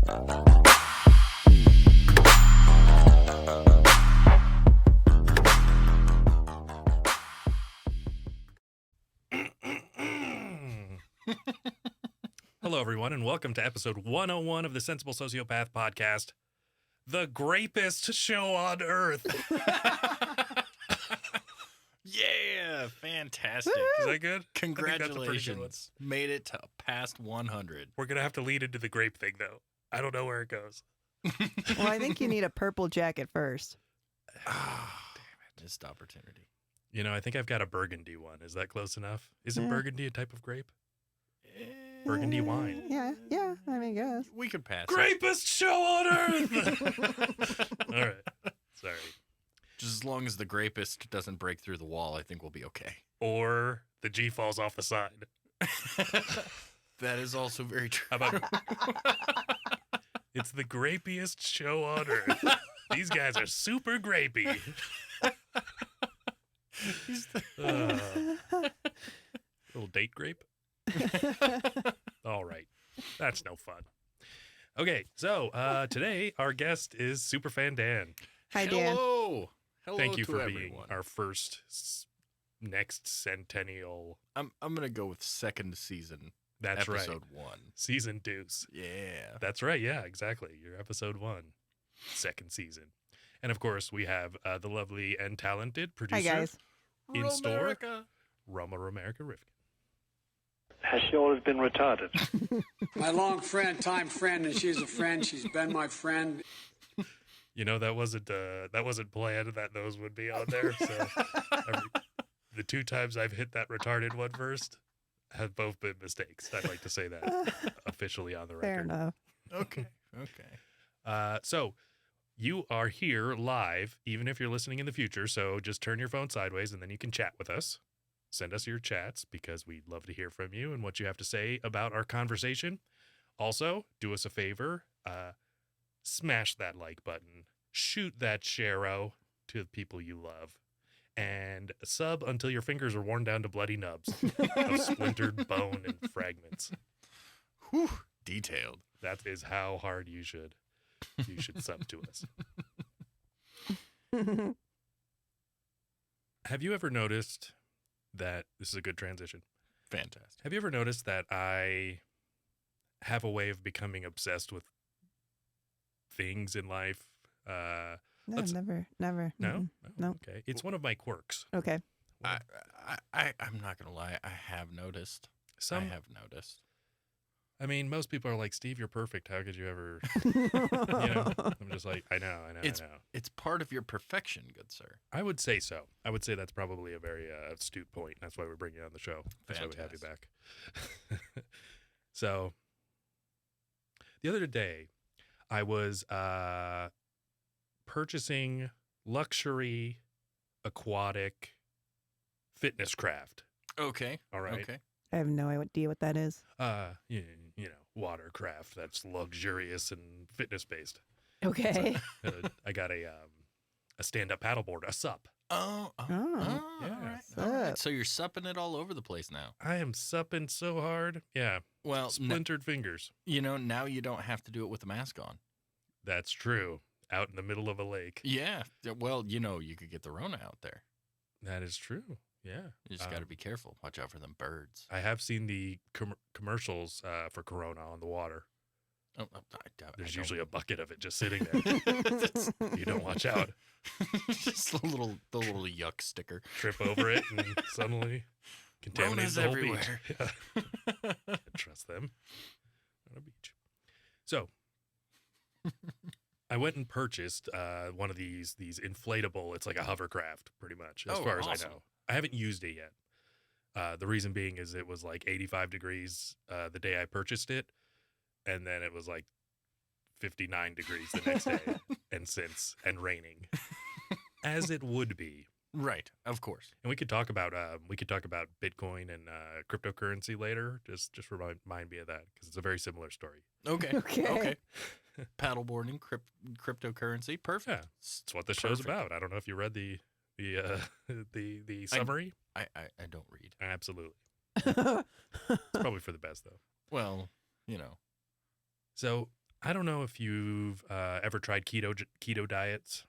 Hello, everyone, and welcome to episode 101 of the Sensible Sociopath podcast, the Grapiest Show on Earth. Yeah, fantastic. Is that good? Congratulations. Made it to past 100. We're going to have to lead into the grape thing, though. I don't know where it goes. Well, I think you need a purple jacket first. Ah, damn it. Missed opportunity. You know, I think I've got a burgundy one. Is that close enough? Isn't burgundy a type of grape? Burgundy wine. Yeah, I mean, I guess. We could pass Grapiest Show on Earth! All right. Sorry. Just as long as the grapist doesn't break through the wall, I think we'll be okay. Or the G falls off the side. That is also very true. How about it's the Grapiest Show on Earth. These guys are super grapey. Little date grape. All right. That's no fun. Okay, so today our guest is Superfan Dan. Hi, Dan. Hello. Thank you for everyone. being our first next centennial. I'm going to go with second season. That's episode right. 1. Season deuce. Yeah. That's right. Yeah, exactly. Your episode 1, second season. And of course, we have the lovely and talented producer Hi, guys. in store, Romerica. Roma Romerica Rifkin. Has she always been retarded? My long friend, time friend, and she's a friend. She's been my friend. You know, that wasn't planned that those would be on there. So the two times I've hit that retarded one first have both been mistakes. I'd like to say that officially on the record. Fair enough. Okay. So you are here live, even if you're listening in the future. So just turn your phone sideways and then you can chat with us. Send us your chats because we'd love to hear from you and what you have to say about our conversation. Also, do us a favor. Smash that like button. Shoot that share-o to the people you love. And sub until your fingers are worn down to bloody nubs of splintered bone and fragments. Whew. Detailed. That is how hard you should sub to us. Have you ever noticed that this is a good transition? Fantastic. Have you ever noticed that I have a way of becoming obsessed with things in life? No, Let's- never. No? Mm-mm. No. Okay. It's one of my quirks. Okay. I'm not going to lie. I have noticed. I mean, most people are like, Steve, you're perfect. How could you ever, I'm just like, I know. It's part of your perfection, good sir. I would say so. I would say that's probably a very astute point. That's why we're bringing you on the show. That's why we have you back. So the other day, I was purchasing luxury aquatic fitness craft. Okay. All right. Okay. I have no idea what that is. You know, watercraft that's luxurious and fitness based. Okay. I got a stand-up paddleboard, a sup. Oh, Oh. yeah. Sup. All right. So you're supping it all over the place now. I am supping so hard. Yeah. Well, Splintered fingers. now you don't have to do it with the mask on. That's true. Out in the middle of a lake. Yeah. Well, you could get the Rona out there. That is true. Yeah. You just got to be careful. Watch out for them birds. I have seen the commercials for Corona on the water. Oh, There's usually a bucket of it just sitting there. You don't watch out. Just the little yuck sticker. Trip over it and suddenly contaminates Rona's the whole everywhere. beach. Yeah. Can't trust them on a beach. So I went and purchased one of these inflatable. It's like a hovercraft, pretty much, as far as I know. I haven't used it yet. The reason being is it was like 85 degrees the day I purchased it, and then it was like 59 degrees the next day, and raining, as it would be. Right, of course. And we could talk about Bitcoin and cryptocurrency later. Just remind me of that because it's a very similar story. Okay. Okay. Paddleboarding, cryptocurrency, perfect. Yeah, it's what the show's about. I don't know if you read the summary. I don't read. Absolutely. It's probably for the best though. Well, So I don't know if you've ever tried keto diets.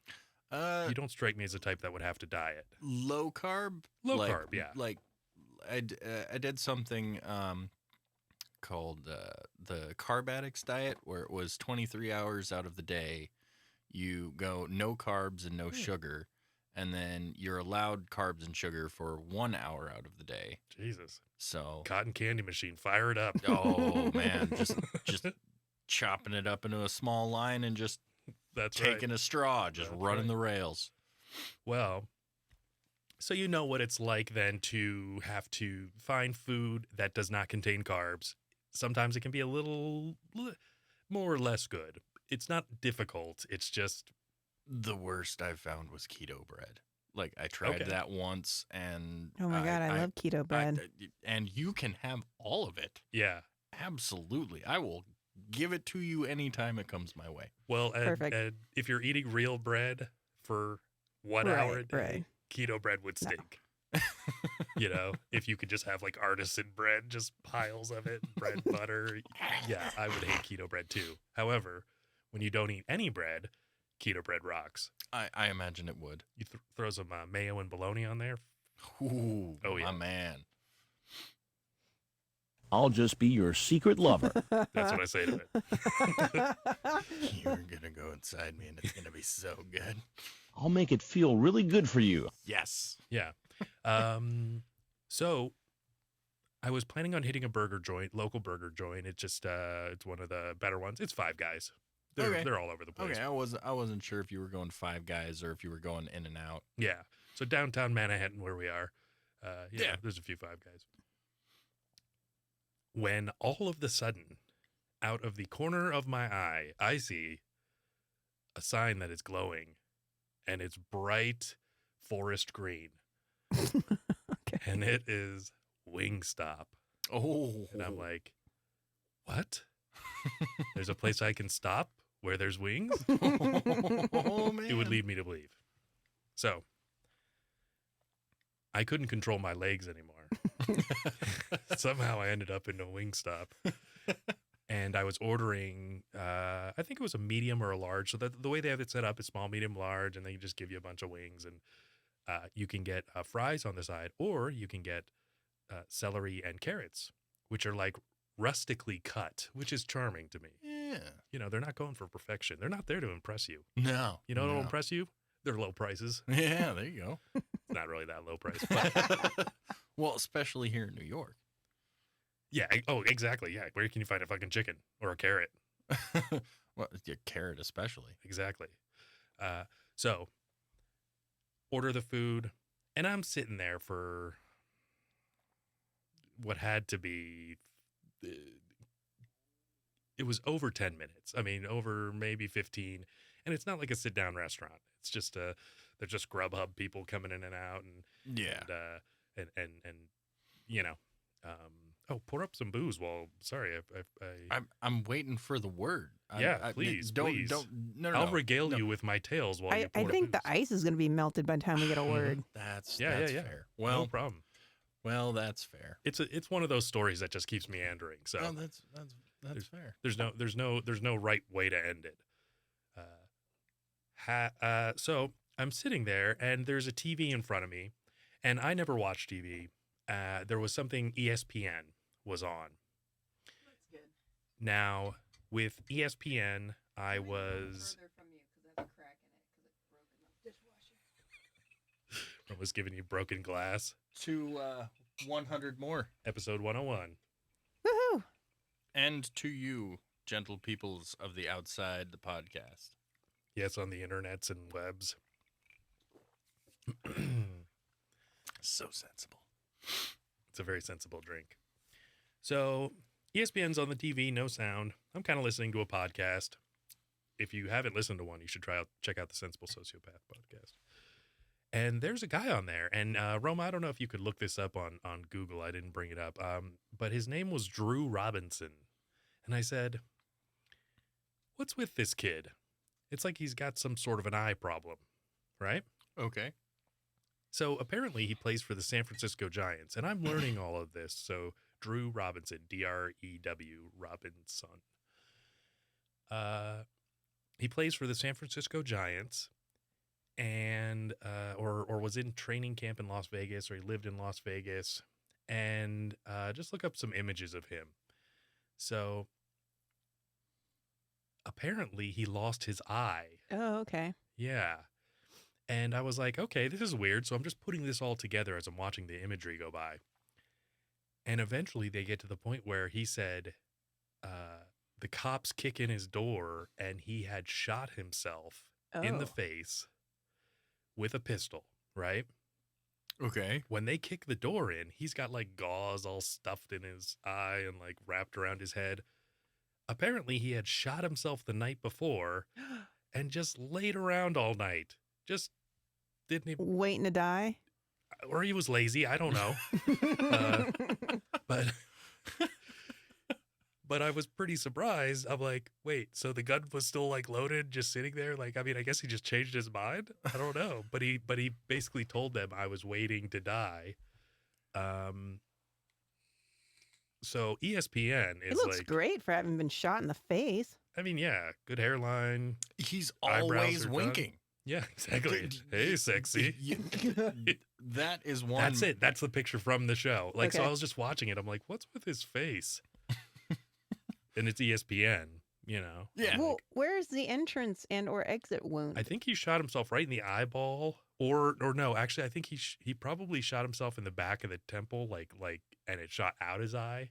You don't strike me as the type that would have to diet. Low carb. Low carb, yeah. Like I did something called the Carb Addicts diet, where it was 23 hours out of the day you go no carbs and no sugar, and then you're allowed carbs and sugar for 1 hour out of the day. Jesus. So Cotton candy machine, fire it up. oh man, just chopping it up into a small line and just That's taking right. a straw, just That's running right. the rails. Well, so you know what it's like then to have to find food that does not contain carbs. Sometimes it can be a little more or less good. It's not difficult. It's just The worst I found was keto bread. Like I tried Okay. that once, and Oh my God, I love keto bread. and you can have all of it. yeah. Absolutely, I will give it to you anytime it comes my way. Well, Perfect. and if you're eating real bread for 1 hour a day, right. keto bread would No. stink. You know, if you could just have like artisan bread, just piles of it, bread, butter. Yeah, I would hate keto bread too. However, when you don't eat any bread, keto bread rocks. I imagine it would. You throw some mayo and bologna on there. Ooh, Oh, yeah. my man. I'll just be your secret lover. That's what I say to it. You're gonna go inside me, and it's gonna be so good. I'll make it feel really good for you. Yes. Yeah. So I was planning on hitting a burger joint, local burger joint. It just it's one of the better ones. It's Five Guys. Okay. They're all over the place. Okay, I wasn't sure if you were going Five Guys or if you were going In and Out. Yeah. So downtown Manhattan, where we are, Yeah. there's a few Five Guys. When all of the sudden, out of the corner of my eye, I see a sign that is glowing, and it's bright forest green, Okay. and it is Wingstop. Oh, And I'm like, what? There's a place I can stop where there's wings? oh man, It would lead me to believe. So I couldn't control my legs anymore. Somehow I ended up in a Wingstop. And I was ordering, I think it was a medium or a large. So the way they have it set up is small, medium, large, and they just give you a bunch of wings. And you can get fries on the side, or you can get celery and carrots, which are like rustically cut, which is charming to me. Yeah. You know, they're not going for perfection. They're not there to impress you. No. You know what'll no. impress you? Their low prices. Yeah, there you go. It's not really that low price. But Well, especially here in New York. yeah. Oh, exactly. Yeah. Where can you find a fucking chicken or a carrot? Well, your carrot especially. Exactly. So order the food, and I'm sitting there for what had to be, it was over 10 minutes. I mean, over maybe 15. And it's not like a sit down restaurant. It's just they're just Grubhub people coming in and out, and Yeah. and you know, pour up some booze. Well, sorry, I'm waiting for the word. Please, don't please. no. I'll regale no. you with my tales while you I pour think the booze. ice is going to be melted by the time we get a word. That's Yeah, that's yeah. fair. No Well, problem. that's fair. It's one of those stories that just keeps meandering. So No, that's fair. there's no right way to end it. So I'm sitting there, and there's a TV in front of me, and I never watch TV. There was something ESPN was on. That's good. Now with ESPN, I was giving you broken glass. To 100 more. Episode 101. Woohoo! And to you, gentle peoples of the outside the podcast. Yes, on the internets and webs. So sensible. It's a very sensible drink. So ESPN's on the TV, no sound. I'm kind of listening to a podcast. If you haven't listened to one, you should check out the Sensible Sociopath podcast. And there's a guy on there. And Roma, I don't know if you could look this up on Google. I didn't bring it up. But his name was Drew Robinson. And I said, what's with this kid? It's like he's got some sort of an eye problem, right? Okay. So apparently he plays for the San Francisco Giants, and I'm learning all of this. So Drew Robinson, Drew Robinson. he plays for the San Francisco Giants, and or was in training camp in Las Vegas, or he lived in Las Vegas, and just look up some images of him. So apparently he lost his eye. Oh, okay. Yeah. And I was like, okay, this is weird. So I'm just putting this all together as I'm watching the imagery go by. And eventually they get to the point where he said the cops kick in his door and he had shot himself in the face with a pistol, right? Okay. When they kick the door in, he's got like gauze all stuffed in his eye and like wrapped around his head. Apparently he had shot himself the night before and just laid around all night. Just didn't even, Waiting to die? or he was lazy. I don't know. But I was pretty surprised. I'm like, wait, so the gun was still like loaded, just sitting there? Like, I mean, I guess he just changed his mind. I don't know. But he basically told them I was waiting to die. So ESPN He is looks like, great for having been shot in the face. I mean, yeah, good hairline. He's Eyebrows always are done. winking. Yeah, exactly. Hey, sexy. That is one. That's it. That's the picture from the show. Like, so Okay. I was just watching it. I'm like, what's with his face? And it's ESPN, you know. Yeah. Well, where's the entrance and or exit wound? I think he shot himself right in the eyeball, or no, actually, I think he probably shot himself in the back of the temple, like, and it shot out his eye.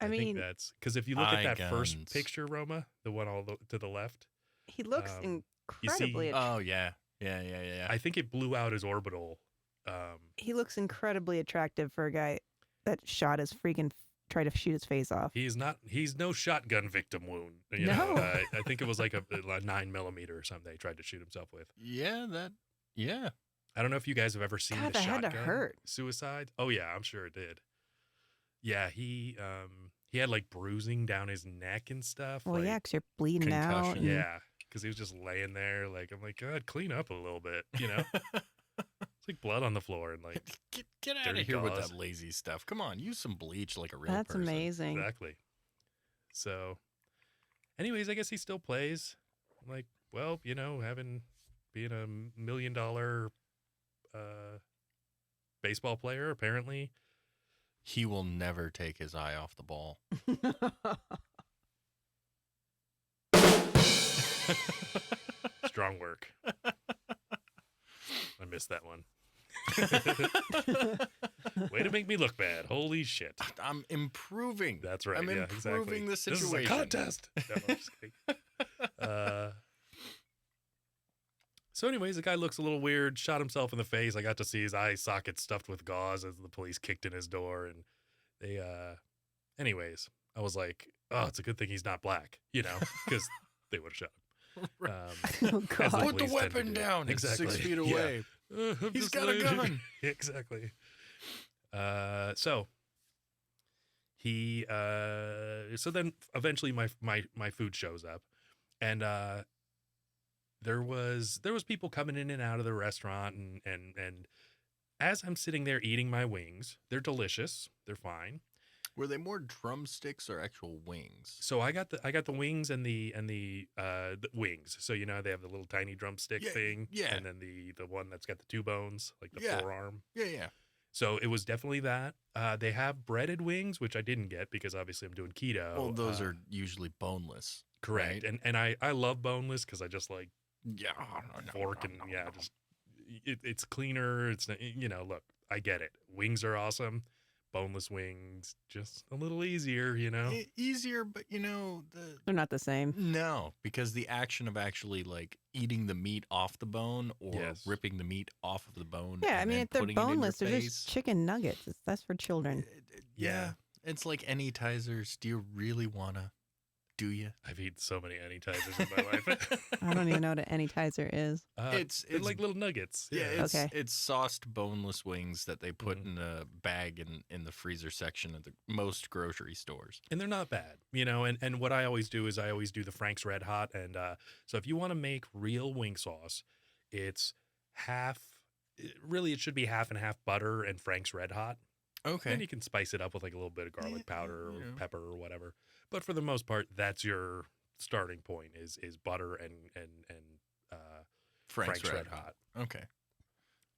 I think mean, that's because if you look at Eye that first guns. picture, Roma, the one to the left, he looks you see- incredibly. Oh yeah. Yeah. I think it blew out his orbital. He looks incredibly attractive for a guy that shot his freaking tried to shoot his face off. He's no shotgun victim wound. You No. know, I think it was like a 9mm or something they tried to shoot himself with. Yeah. Yeah. I don't know if you guys have ever seen God, the that had shotgun to hurt. suicide. Oh yeah, I'm sure it did. Yeah, he had like bruising down his neck and stuff. Well, like, yeah, because you're bleeding out. concussion. and- yeah, because he was just laying there. Like, I'm like, God, clean up a little bit. You know, it's like blood on the floor and like Get out dirty of here with gauze. that lazy stuff. Come on, use some bleach like a real That's person. amazing. exactly. So, anyways, I guess he still plays. I'm like, well, you know, being a $1 million baseball player, apparently. He will never take his eye off the ball. Strong work. I missed that one. Way to make me look bad. Holy shit. I'm improving. That's right. I'm yeah, improving exactly. the situation. This is a contest. No, I'm just kidding. So anyways, the guy looks a little weird, shot himself in the face. I got to see his eye socket stuffed with gauze as the police kicked in his door. And they, anyways, I was like, oh, it's a good thing he's not black, you know, because they would have shot him. Oh, as God. Put the police tend to weapon do. down. It's Exactly. 6 feet Yeah. away. I'm He's just got a laying- gun. Exactly. So then eventually my food shows up, and there was people coming in and out of the restaurant, and as I'm sitting there eating my wings, they're delicious, they're fine. Were they more drumsticks or actual wings? So I got the wings and the wings. So you know they have the little tiny drumstick Yeah, thing, yeah. and then the one that's got the two bones, like the Yeah. forearm. Yeah. So it was definitely that. They have breaded wings, which I didn't get because obviously I'm doing keto. Well, those are usually boneless. correct, right? and I love boneless because I just like Yeah. fork and yeah, just it's cleaner. It's you know, look, I get it. Wings are awesome. Boneless wings, just a little easier, you know. Easier, but They're not the same. no, because the action of actually like eating the meat off the bone or Yes. ripping the meat off of the bone. Yeah, I and mean, then if they're putting it in your boneless, they're face. just chicken nuggets. That's for children. Yeah. It's like anytizers. Do you really wanna? Do you? I've eaten so many anytizers in my life. I don't even know what an anytizer is. They're like little nuggets. Yeah, Okay. it's sauced boneless wings that they put Mm-hmm. in a bag in the freezer section at the most grocery stores. And they're not bad, you know. And what I always do is I always do the Frank's Red Hot. And so if you want to make real wing sauce, it's it should be half and half butter and Frank's Red Hot. Okay. And you can spice it up with like a little bit of garlic Yeah, powder or you know. pepper or whatever. But for the most part, that's your starting point is butter and Frank's Frank's Red Red Hot. Okay.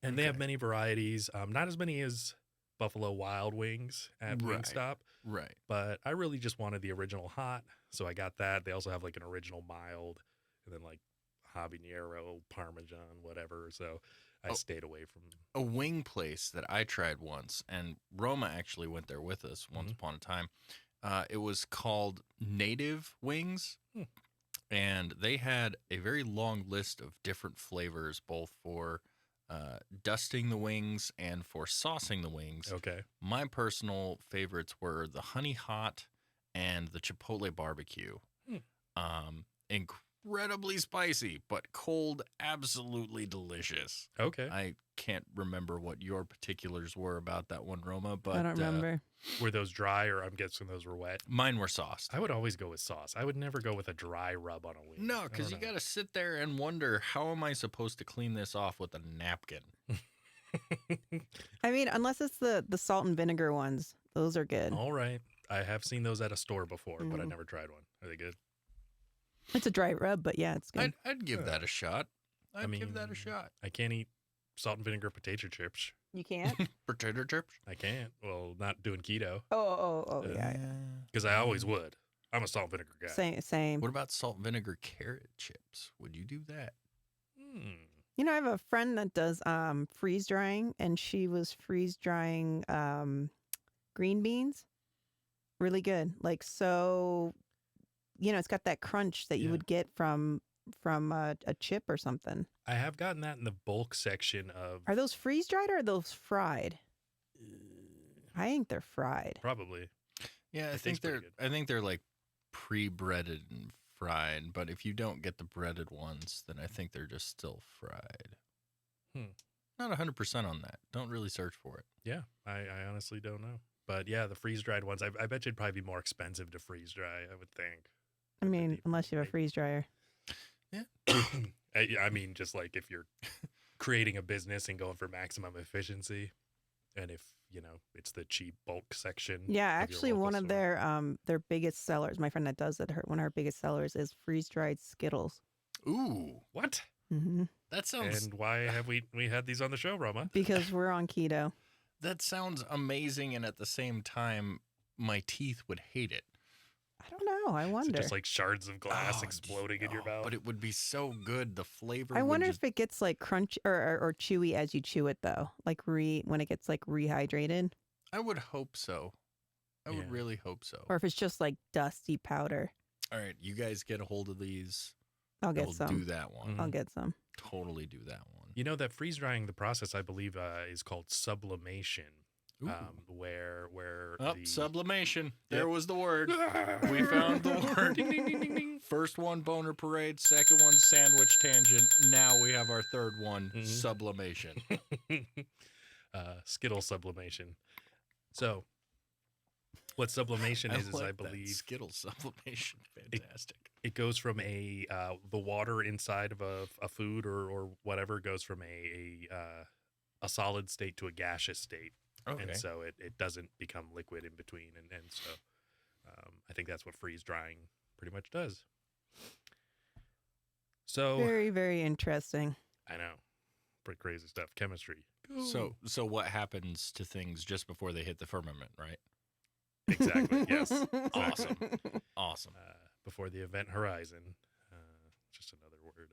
And they have Okay. many varieties. Not as many as Buffalo Wild Wings at Right. Wingstop, Right. but I really just wanted the original hot, so I got that. They also have like an original mild, and then like habanero, Parmesan, whatever. So I stayed away from. A wing place that I tried once, and Roma actually went there with us once upon a time. It was called Native Wings, and they had a very long list of different flavors, both for dusting the wings and for saucing the wings. Okay. My personal favorites were the honey hot and the chipotle barbecue. Incredibly spicy, but cold, absolutely delicious. Okay. I can't remember what your particulars were about that one, Roma, but I don't remember. Were those dry, or I'm guessing those were wet? mine were sauced. I would always go with sauce. I would never go with a dry rub on a wing. No, I because don't you know. got to sit there and wonder, how am I supposed to clean this off with a napkin? I mean, unless it's the salt and vinegar ones, those are good. All right. I have seen those at a store before, but I Mhm. never tried one. Are they good? It's a dry rub, but yeah, it's good. I'd give that a shot. I'd give that a mean, shot. I can't eat salt and vinegar potato chips. You can't? Potato chips? I can't. Well, not doing keto, Oh, yeah. because I always would. I'm a salt and vinegar guy. Same. What about salt and vinegar carrot chips? Would you do that? You know, I have a friend that does freeze drying, and she was freeze drying green beans. Really good. Like, so, you know, it's got that crunch that you Yeah. would get from a chip or something. I have gotten that in the bulk section of Are those freeze dried or are those fried? I think they're fried. probably. Yeah, I It think tastes pretty they're like pre-breaded and fried, but if you don't get the breaded ones, then I think they're just still fried. Not 100% on that. Don't really search for it. Yeah, I honestly don't know. But yeah, the freeze dried ones, I bet you'd probably be more expensive to freeze dry, I would think. I mean, Maybe- unless you have a maybe- freeze dryer. I mean, just like if you're creating a business and going for maximum efficiency, and if, you know, it's the cheap bulk section. Yeah, of your actually, local one of store. their biggest sellers. My friend that does it, one of her biggest sellers is freeze dried Skittles. Ooh, What? Mm-hmm. that sounds And why have we had these on the show, Roma? Because we're on keto. that sounds amazing, and at the same time, my teeth would hate it. I don't know. I Is it wonder. just like shards of glass Oh, exploding in your mouth? But it would be so good. The flavor. I would wonder just, if it gets like crunch or chewy as you chew it though, like when it gets like rehydrated, I would hope so. I would Yeah. really hope so. or if it's just like dusty powder. All right, you guys get a hold of these. I'll get We'll some. do that one. Mhm. I'll get some. Totally do that one. You know that freeze drying, the process I believe is called sublimation, Ooh. where Oh, the sublimation. There Yep. was the word. We found the word. Ding, ding, ding, ding, ding. First one, boner parade. Second one, sandwich tangent. Now we have our third one, Mhm. sublimation. Skittle sublimation. So, what sublimation is I like that. believe Skittles sublimation. Fantastic. it goes from the water inside of a food or whatever goes from a solid state to a gaseous state. Okay. And so it doesn't become liquid in between. And so I think that's what freeze drying pretty much does. So Very, very interesting. I know, pretty crazy stuff. Chemistry. So what happens to things just before they hit the firmament, right? Exactly. Yes. Awesome. Awesome. Before the event horizon. Just another word.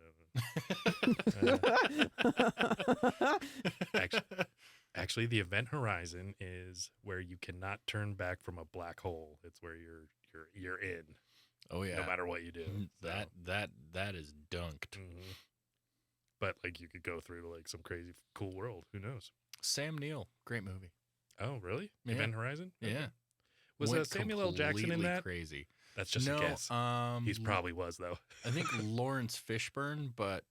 Actually, the event horizon is where you cannot turn back from a black hole. It's where you're in, Oh yeah. no matter what you do. So, That is dunked. mhm. But like you could go through to like some crazy cool world. Who knows? Sam Neill, great movie. Oh, really? Yeah. Event Horizon? Okay. Yeah. Was Went Samuel L. Jackson in completely that? Crazy. That's just no, a guess. He's probably was though. I think Lawrence Fishburne, but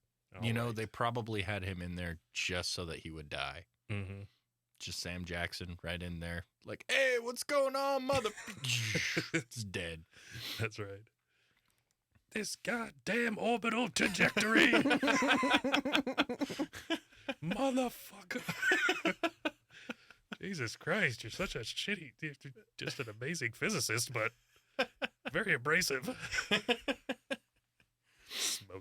you know they probably had him in there just so that he would die. Mm-hmm. Just Sam Jackson right in there, like, hey, what's going on, mother? It's dead. That's right. This goddamn orbital trajectory, motherfucker. Jesus Christ, you're such a shitty, you're just an amazing physicist, but very abrasive.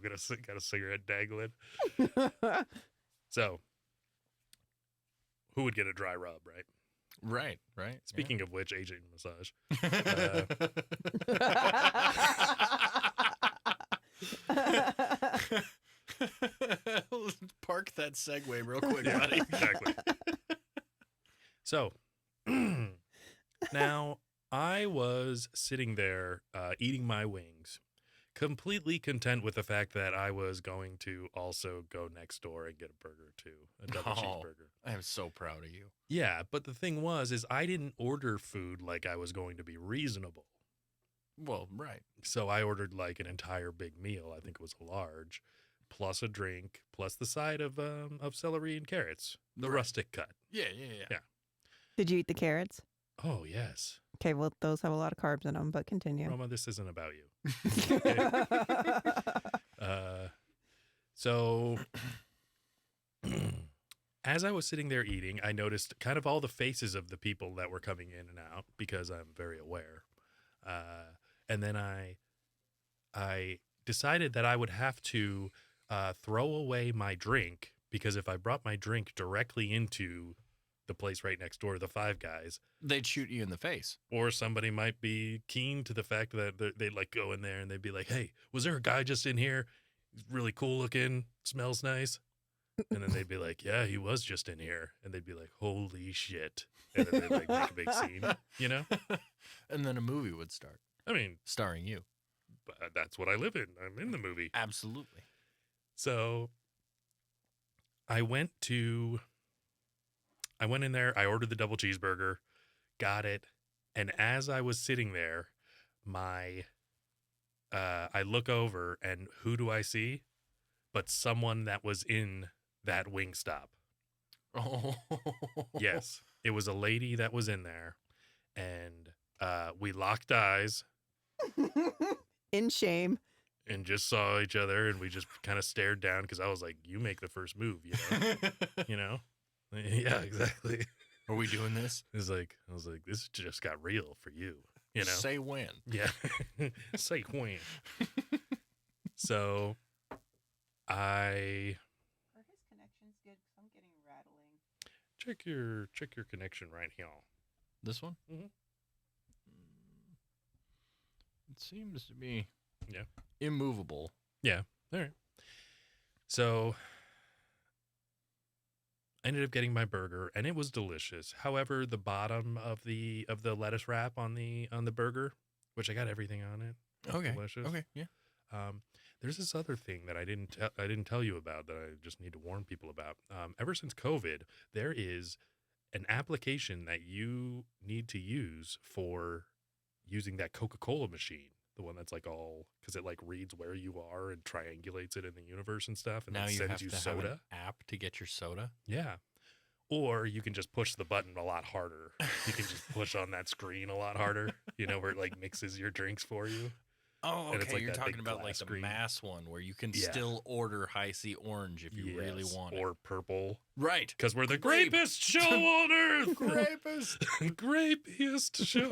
got a cigarette dangling. So, who would get a dry rub, right? Right, right. Speaking of which, agent massage. Park that segue real quick, Yeah, buddy. exactly. So, now I was sitting there eating my wings, completely content with the fact that I was going to also go next door and get a burger too, a double cheeseburger. I am so proud of you. Yeah, but the thing is I didn't order food like I was going to be reasonable. Well, right. So I ordered like an entire big meal. I think it was a large, plus a drink, plus the side of celery and carrots, the Right. rustic cut. Yeah. Did you eat the carrots? Oh yes, Okay, well, those have a lot of carbs in them, but continue. Roma, this isn't about you. So as I was sitting there eating, I noticed kind of all the faces of the people that were coming in and out because I'm very aware. And then I decided that I would have to throw away my drink because if I brought my drink directly into the place right next door, the Five Guys, They'd shoot you in the face. or somebody might be keen to the fact that they'd like go in there and they'd be like, "Hey, was there a guy just in here? He's really cool looking, smells nice." And then they'd be like, "Yeah, he was just in here." And they'd be like, "Holy shit." And then they'd like make a big scene, you know? And then a movie would start I mean, starring you. that's what I live in. I'm in the movie. Absolutely. So I went in there, I ordered the double cheeseburger, got it, and as I was sitting there, I look over and who do I see? But someone that was in that Wingstop. Oh. Yes, it was a lady that was in there, and we locked eyes In shame. and just saw each other, and we just kind of stared down because I was like, "You make the first move," you know? You know? Yeah, exactly. Are we doing this? I was like, this just got real for you, you know? Say when. Yeah. Say when. So I Are his connections good? Because I'm getting rattling. check your connection right here. This one? Mhm. It seems to be Yeah. immovable. Yeah. All right. So I ended up getting my burger and it was delicious. However, the bottom of the lettuce wrap on the burger, which I got everything on it. Okay. Delicious. Okay. Yeah. There's this other thing that I didn't tell you about that I just need to warn people about. Ever since COVID, there is an application that you need to use for using that Coca-Cola machine, the one that's like all because it like reads where you are and triangulates it in the universe and stuff, and Now then you sends have you to have soda. an app to get your soda. Yeah. Or you can just push the button a lot harder. You can just push on that screen a lot harder, you know, where it like mixes your drinks for you. Oh, And it's okay. like You're that talking big about like glass the screen. mass one where you can Yeah. still order high C orange if you really Yes, want it. or purple. Right. Because we're the Grape. grapiest show on earth. Grapiest. Grapiest show.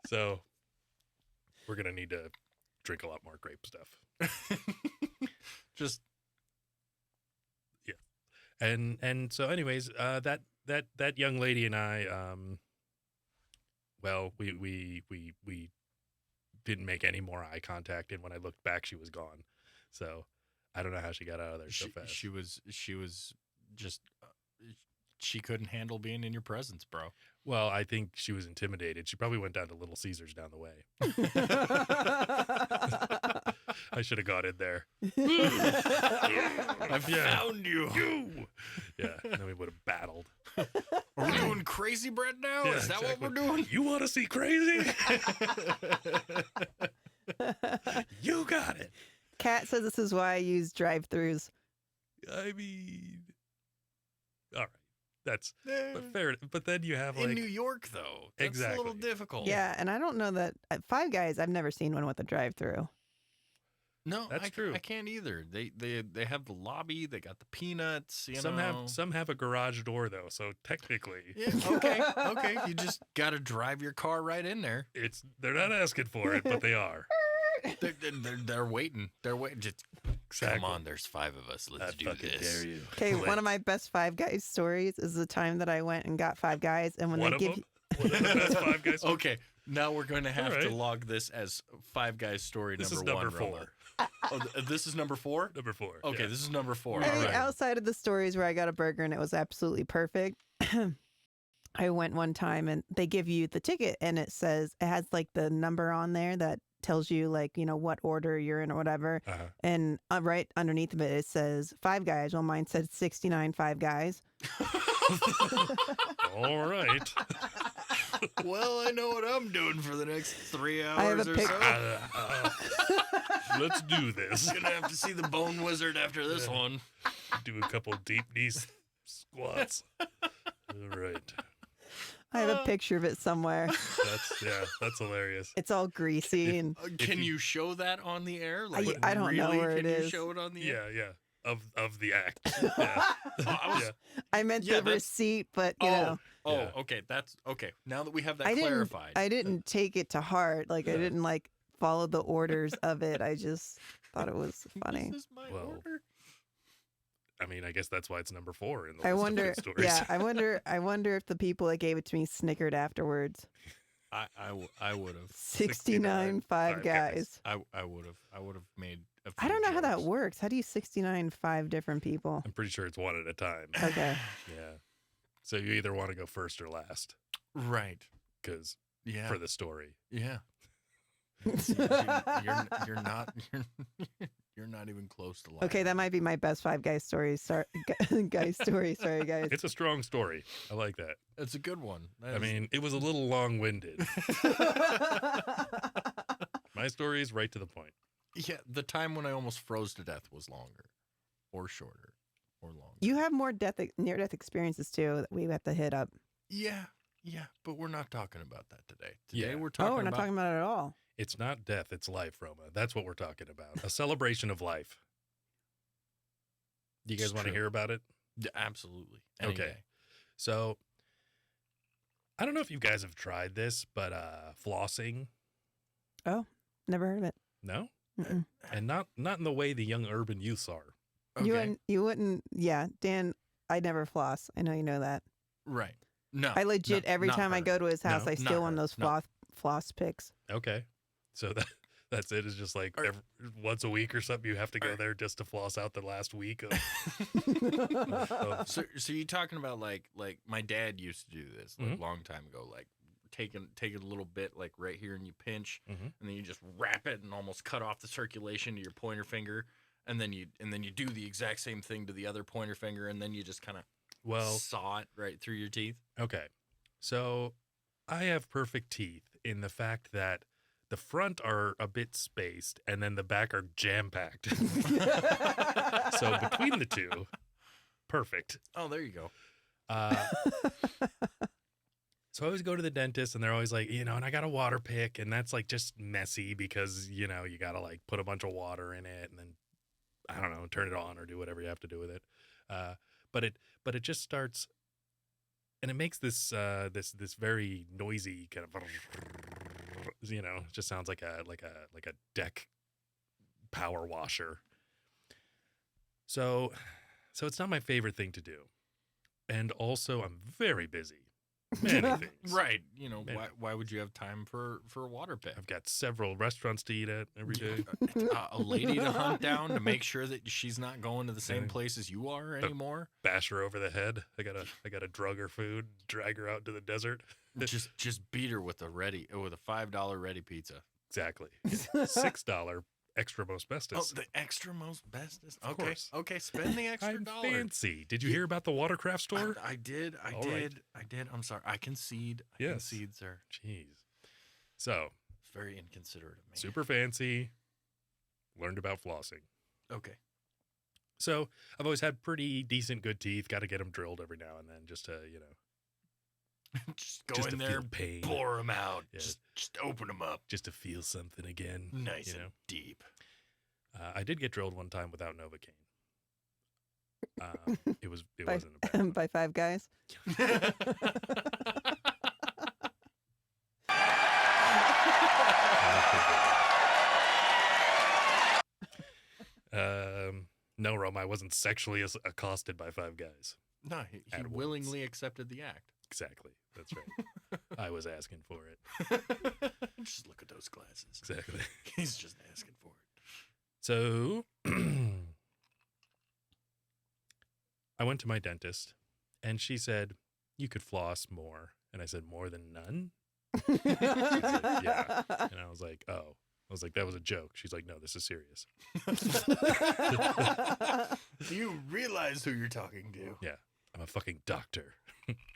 So we're going to need to drink a lot more grape stuff. Just And so anyways, that young lady and I, well, we didn't make any more eye contact, and when I looked back, she was gone. So I don't know how she got out of there so fast. she was just she couldn't handle being in your presence, bro. Well, I think she was intimidated. She probably went down to Little Caesars down the way. I should have got in there. I Yeah. found you. Yeah, and then we would have battled. Are we doing crazy bread now? Yeah, Is that exactly. what we're doing? You want to see crazy? You got it. Kat says this is why I use drive-thrus. I mean, all right, that's but fair. But then you have In like New York, though, that's a little Exactly. difficult. Yeah, and I don't know that at Five Guys, I've never seen one with a drive-through. No, That's true. I can't either. They have the lobby. They got the peanuts. You Some know. have a garage door though, so technically, Yeah, okay. You just got to drive your car right in there. they're not asking for it, but they are. They're waiting. They're waiting. Just Exactly. come on. There's 5 of us. Let's do this. you. Okay, one of my best Five Guys stories is the time that I went and got Five Guys, and when One they of give them. One of the best Five Guys. Okay, now we're going to have to right. log this as Five Guys story This number is number 1. 4. Roller. Oh, this is number 4? Number 4. Okay, yeah. this is number 4. I mean, All right. outside of the stories where I got a burger and it was absolutely perfect, I went one time and they give you the ticket and it has like the number on there that tells you like, you know, what order you're in or whatever. Uh-huh. And right underneath of it, it says Five Guys. Well, mine said 69 Five Guys. All right. Well, I know what I'm doing for the next 3 I have hours a or pic- so. Let's do this. Gonna have to see the Bone Wizard after this one. Do a couple deep knee squats. All right. I have a picture of it somewhere. That's hilarious. It's all greasy and Can you show that on the air? I don't know really? where it Can you is. show it on the air? Yeah. Of the act. Yeah. Yeah. I meant Yeah, the that's- receipt, but you know. Oh, Yeah. okay. That's okay. Now that we have that I clarified. didn't take it to heart. Like I didn't like follow the orders of it. I just thought it was funny. This is my Well, order. I mean, I guess that's why it's number 4 in the I list wonder. of good stories. Yeah, I wonder if the people that gave it to me snickered afterwards. I would have. 69 Five Guys. I would have made. A few I don't know how that jokes. works. How do you 69 5 different people? I'm pretty sure it's one at a time. Okay. Yeah. So you either want to go first or last, Right. because Yeah. for the story. Yeah. You're not. You're not even close to lying. Okay, that might be my best Five Guys story. Sorry, guys story. Sorry, guys. It's a strong story. I like that. It's a good one. That I is- mean, it was a little long-winded. My story is right to the point. yeah. The time when I almost froze to death was longer, or shorter, or longer. You have more near-death experiences too that we have to hit up. Yeah. But we're not talking about that today. Yeah. Today we're Oh, talking we're not about. talking about it at all. It's not death, it's life, Roma. That's what we're talking about. A celebration of life. Do you guys It's want to true. hear about it? Yeah, absolutely. Any Okay. day. So, I don't know if you guys have tried this, but flossing, Never heard of it. no? Mm-mm. And not in the way the young urban youths are. Okay. You wouldn't. Yeah, Dan. I never floss. I know you know that. Right. No. I legit no, every not time I her. go to his house, No, I not steal one of her. those No. floss picks. Okay. So that's it. It's just like Or- once a week or something, you have to go Or- there just to floss out the last week of So you're talking about like my dad used to do this like Mhm. a long time ago, like take a little bit like right here and you pinch Mhm. and then you just wrap it and almost cut off the circulation to your pointer finger and then you do the exact same thing to the other pointer finger and then you just kind of well, saw it right through your teeth. okay. So I have perfect teeth in the fact that the front are a bit spaced and then the back are jam packed. So between the two, perfect. Oh, there you go. So I always go to the dentist and they're always like, and I got a water pick and that's like just messy because, you got to like put a bunch of water in it and then, I don't know, turn it on or do whatever you have to do with it. But it just starts and it makes this very noisy kind of, it just sounds like a deck power washer. So it's not my favorite thing to do. And also I'm very busy. Many things. Right. Many. Why would you have time for a water pick? I've got several restaurants to eat at every day. A lady to hunt down to make sure that she's not going to the same Yeah. place as you are anymore. Bash her over the head. I gotta drug her food, drag her out to the desert. just beat her with a $5 ready pizza. Exactly. $6 extra most Oh, bestest. the extra most bestest. Of Okay, course. okay. Spend the extra I'm dollar. fancy. Did you hear about the Watercraft store? I did. All right. I'm sorry. I concede. I Yes. concede, sir. Jeez. So It's very inconsiderate of me. super fancy. Learned about flossing. Okay. So I've always had pretty decent, good teeth. Got to get them drilled every now and then, just to Just go just in to there, feel pain. bore them out. Yeah. Just open them up. Just to feel something again. Nice you know? and deep. I did get drilled one time without Novocaine. It wasn't a bad one. By five guys. No, Rome, I wasn't sexually accosted by five guys. No, he At willingly accepted the act. Exactly. That's right. I was asking for it. Just look at those glasses. Exactly. He's just asking for it. So I went to my dentist and she said, you could floss more. And I said, more than none? She said, yeah. And I was like, oh. I was like, that was a joke. She's like, no, this is serious. You realize who you're talking to. Yeah. I'm a fucking doctor.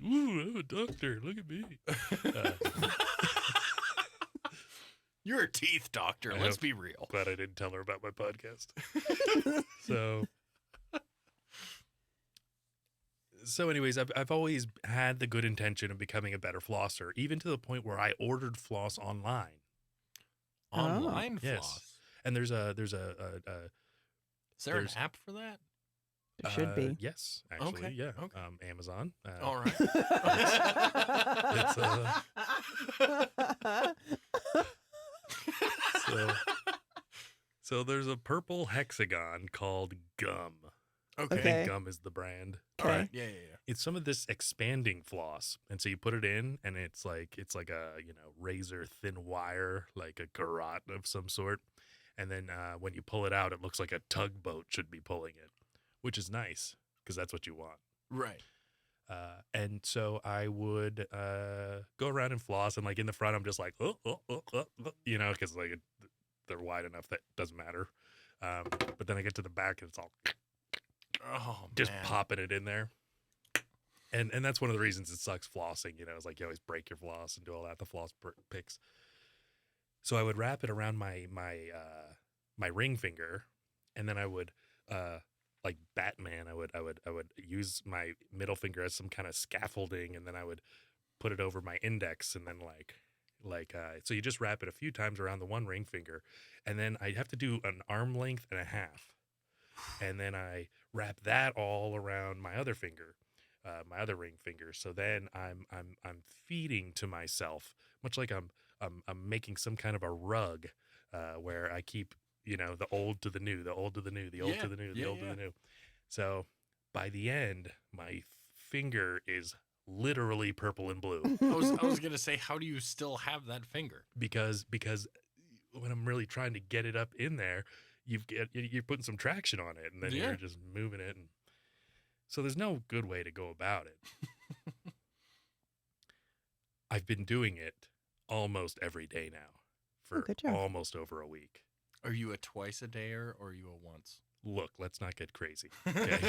Ooh, I'm a doctor. Look at me. You're a teeth doctor. Let's be real. Glad I didn't tell her about my podcast. So anyways, I've always had the good intention of becoming a better flosser, even to the point where I ordered floss online. Online Yes. floss. And there's a Is there an app for that? It should be. Yes, actually, Okay, yeah. okay. Amazon. All right. So there's a purple hexagon called Gum. I Okay. Okay. think Gum is the brand. All right. Yeah. It's some of this expanding floss, and so you put it in, and it's like a razor thin wire, like a garrote of some sort, and then when you pull it out, it looks like a tugboat should be pulling it, which is nice because that's what you want. Right. And so I would go around and floss, and like in the front, I'm just like, because like they're wide enough that it doesn't matter. But then I get to the back, and it's all just man. popping it in there. And that's one of the reasons it sucks flossing, it's like you always break your floss and do all that, the floss picks. So I would wrap it around my ring finger, and then I would like Batman, I would use my middle finger as some kind of scaffolding, and then I would put it over my index, and then so you just wrap it a few times around the one ring finger, and then I have to do an arm length and a half. And then I wrap that all around my other finger, my other ring finger. So then I'm feeding to myself, much like I'm making some kind of a rug, where I keep the old to the new, the old to the new, the old to the new, the old to the new. So by the end, my finger is literally purple and blue. I was gonna say, how do you still have that finger? because when I'm really trying to get it up in there, you're putting some traction on it, and then you're just moving it, and so there's no good way to go about it. I've been doing it almost every day now for good job. almost over a week. Are you a twice a dayer or are you a once? Look, let's not get crazy. Okay?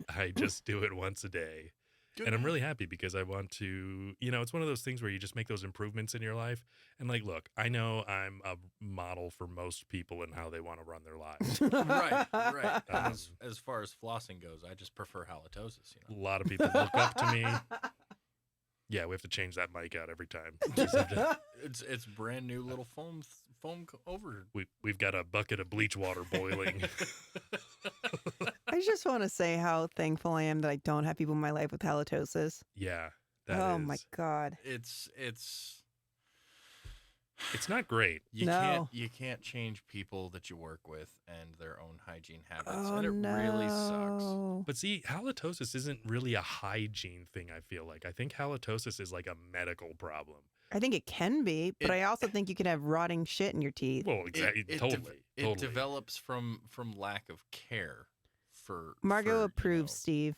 I just do it once a day. Good And I'm man. really happy because I want to, it's one of those things where you just make those improvements in your life. And like, look, I know I'm a model for most people in how they want to run their lives. Right. Um, As far as flossing goes, I just prefer halitosis. A lot of people look up to me. Yeah, we have to change that mic out every time. It's brand new little foam over. We've got a bucket of bleach water boiling. I just want to say how thankful I am that I don't have people in my life with halitosis. Yeah. Oh my God. It's not great. No. You can't change people that you work with and their own hygiene habits, Oh, and it really sucks. no. But see, halitosis isn't really a hygiene thing, I feel like. I think halitosis is like a medical problem. I think it can be, but I also think you can have rotting shit in your teeth. Well, exactly. Totally. It develops from lack of care for Margot for, approves, Steve,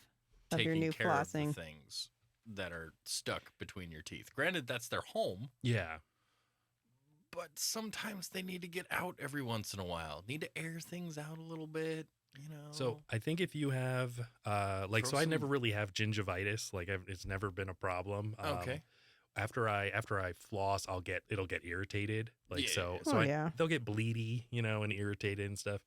of your taking new care of flossing. the things that are stuck between your teeth. Granted, that's their home, Yeah. but sometimes they need to get out every once in a while. Need to air things out a little bit, So I think if you have, so I never really have gingivitis. Like it's never been a problem. Okay. After I floss, it'll get irritated. Like Yeah. so Oh, I, yeah. they'll get bleedy, and irritated and stuff.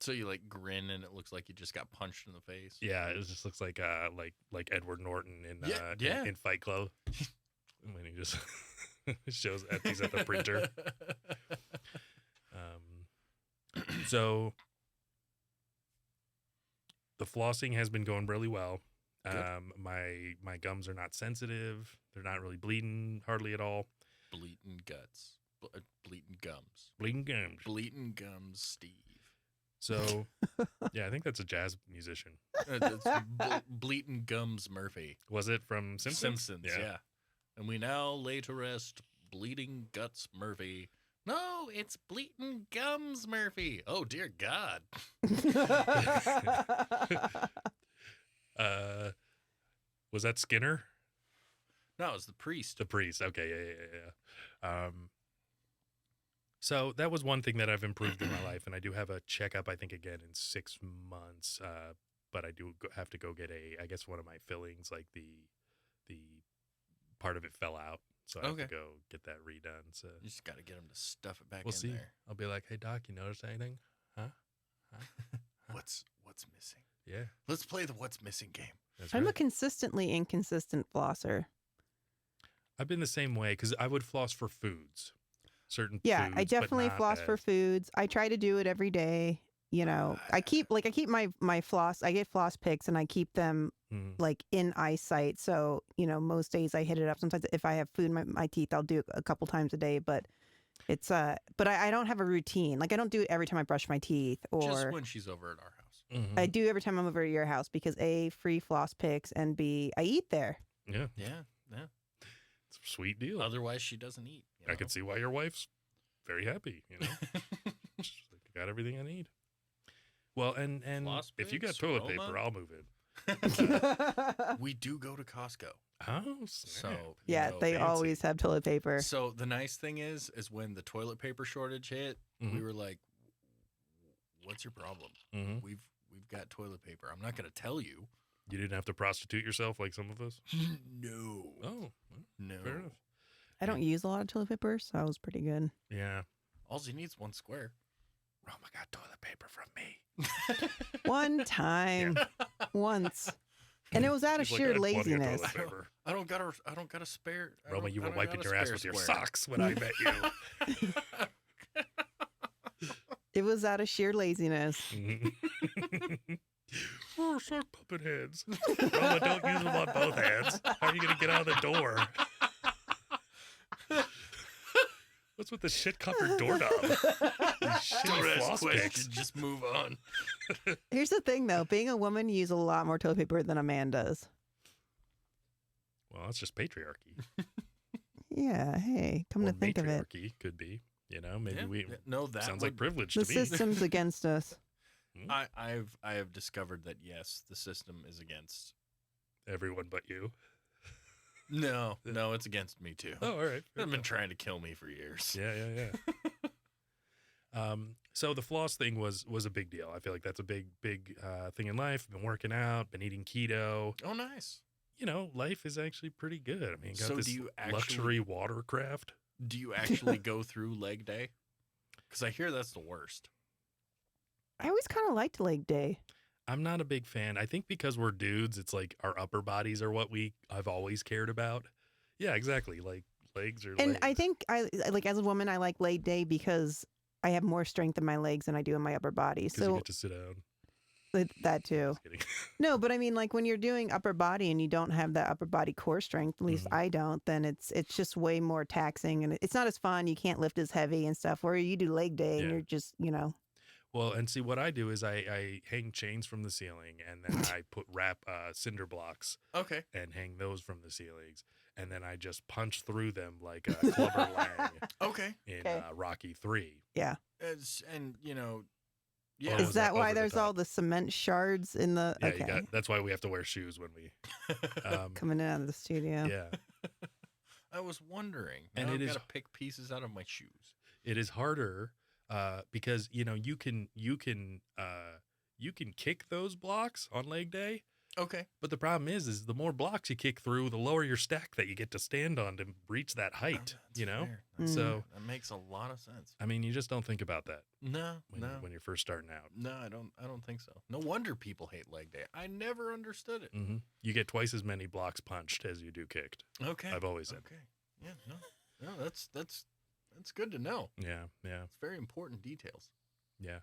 So you like grin and it looks like you just got punched in the face. Yeah, it just looks like Edward Norton in in Fight Club when he just he's at the printer. So the flossing has been going really well. Good. My gums are not sensitive. They're not really bleeding hardly at all. Bleeding guts. Bleeding gums. Bleeding gums. Bleeding gums, Steve. So, yeah, I think that's a jazz musician. It's Bleeding Gums Murphy. Was it from Simpsons? Yeah. And we now lay to rest Bleeding Guts Murphy. No, it's Bleeding Gums Murphy. Oh, dear God. Was that Skinner? No, it was the priest. The priest. Okay, yeah. So that was one thing that I've improved in my life, and I do have a checkup, I think, again in 6 months. But I do have to go get I guess one of my fillings, like the part of it fell out. So I have to go get that redone. So You just got to get him to stuff it back we'll in see. there. I'll be like, hey, doc, you notice anything? Huh? What's missing? Yeah. Let's play the what's missing game. That's I'm a right. consistently inconsistent flosser. I've been the same way because I would floss for foods. Certain Yeah, foods, I but definitely not floss for as- foods. I try to do it every day. You know, I keep my floss. I get floss picks and I keep them Mhm. like in eyesight. So, you know, most days I hit it up. Sometimes if I have food in my teeth, I'll do it a couple times a day, but it's but I don't have a routine. Like I don't do it every time I brush my teeth Just or when she's over at our house. Mhm. I do every time I'm over at your house because A, free floss picks, and B, I eat there. Yeah, Yeah. it's a sweet deal. Otherwise, she doesn't eat. I could see why your wife's very happy. You know, She's like, I got everything I need. Well, and Floss if you got picks, toilet Roma? paper, I'll move in. We do go to Costco. Oh, So snap. Yeah, they fancy. always have toilet paper. So the nice thing is when the toilet paper shortage hit, we Mhm. were like, "What's your problem? Mhm. We've got toilet paper. I'm not going to tell you." You didn't have to prostitute yourself like some of us. No. Oh, well, No. fair enough. I don't use a lot of toilet paper, so that was pretty good. Yeah. All you need is one square. Roma got toilet paper from me. One time, once, and it was out of He's like, sheer "I had plenty of laziness. toilet paper." I don't got a spare. I Roma, don't- you I were don't wiping got a your ass spare with your square. socks when I met you. It was out of sheer laziness. Oh, sock puppet hands. Roma, don't use them on both hands. How are you going to get out of the door? What's with the shit covered doorknob? These shitty floss picks. Just move on. Here's the thing, though: being a woman, you use a lot more toilet paper than a man does. Well, that's just patriarchy. Yeah. Hey, come Or to think of it, matriarchy could be. You know, maybe we. No, that Sounds would, like privilege the to me. system's against us. I have discovered that yes, the system is against. Everyone but you. No, it's against me too. Oh, all right. They've been trying to kill me for years. Yeah. So the floss thing was a big deal. I feel like that's a big thing in life. Been working out, been eating keto. Oh, nice. You know, life is actually pretty good. I mean, got So this do you luxury watercraft. Do you actually go through leg day? Because I hear that's the worst. I always kind of liked leg day. I'm not a big fan. I think because we're dudes, it's like our upper bodies are what I've always cared about. Yeah, exactly. Like legs are And legs. I think I like as a woman, I like leg day because I have more strength in my legs than I do in my upper body. 'Cause you So get to sit down. that too. Just kidding. No, but I mean, like when you're doing upper body and you don't have that upper body core strength, at least Mhm. I don't, then it's just way more taxing and it's not as fun. You can't lift as heavy and stuff. Where you do leg day and Yeah. you're just, Well, and see what I do is I hang chains from the ceiling and then I wrap cinder blocks Okay. and hang those from the ceilings, and then I just punch through them like Clubber Lang Okay. in Okay. Rocky 3. And Oh, is is that that why over the there's top? all the cement shards in the? Yeah, Okay, that's why we have to wear shoes when we. coming in out of the studio. Yeah, I was wondering. And Now it I've is- got to pick pieces out of my shoes. it is harder because you can kick those blocks on leg day, Okay. but the problem is the more blocks you kick through, the lower your stack that you get to stand on to reach that height. That's You know, fair. so That makes a lot of sense. I mean, you just don't think about that No, when you're first starting out. No, I don't think so. No wonder people hate leg day. I never understood it. Hmm. You get twice as many blocks punched as you do kicked. Okay. I've always said. Okay. Yeah. No. That's good to know. Yeah. It's very important details. Yeah.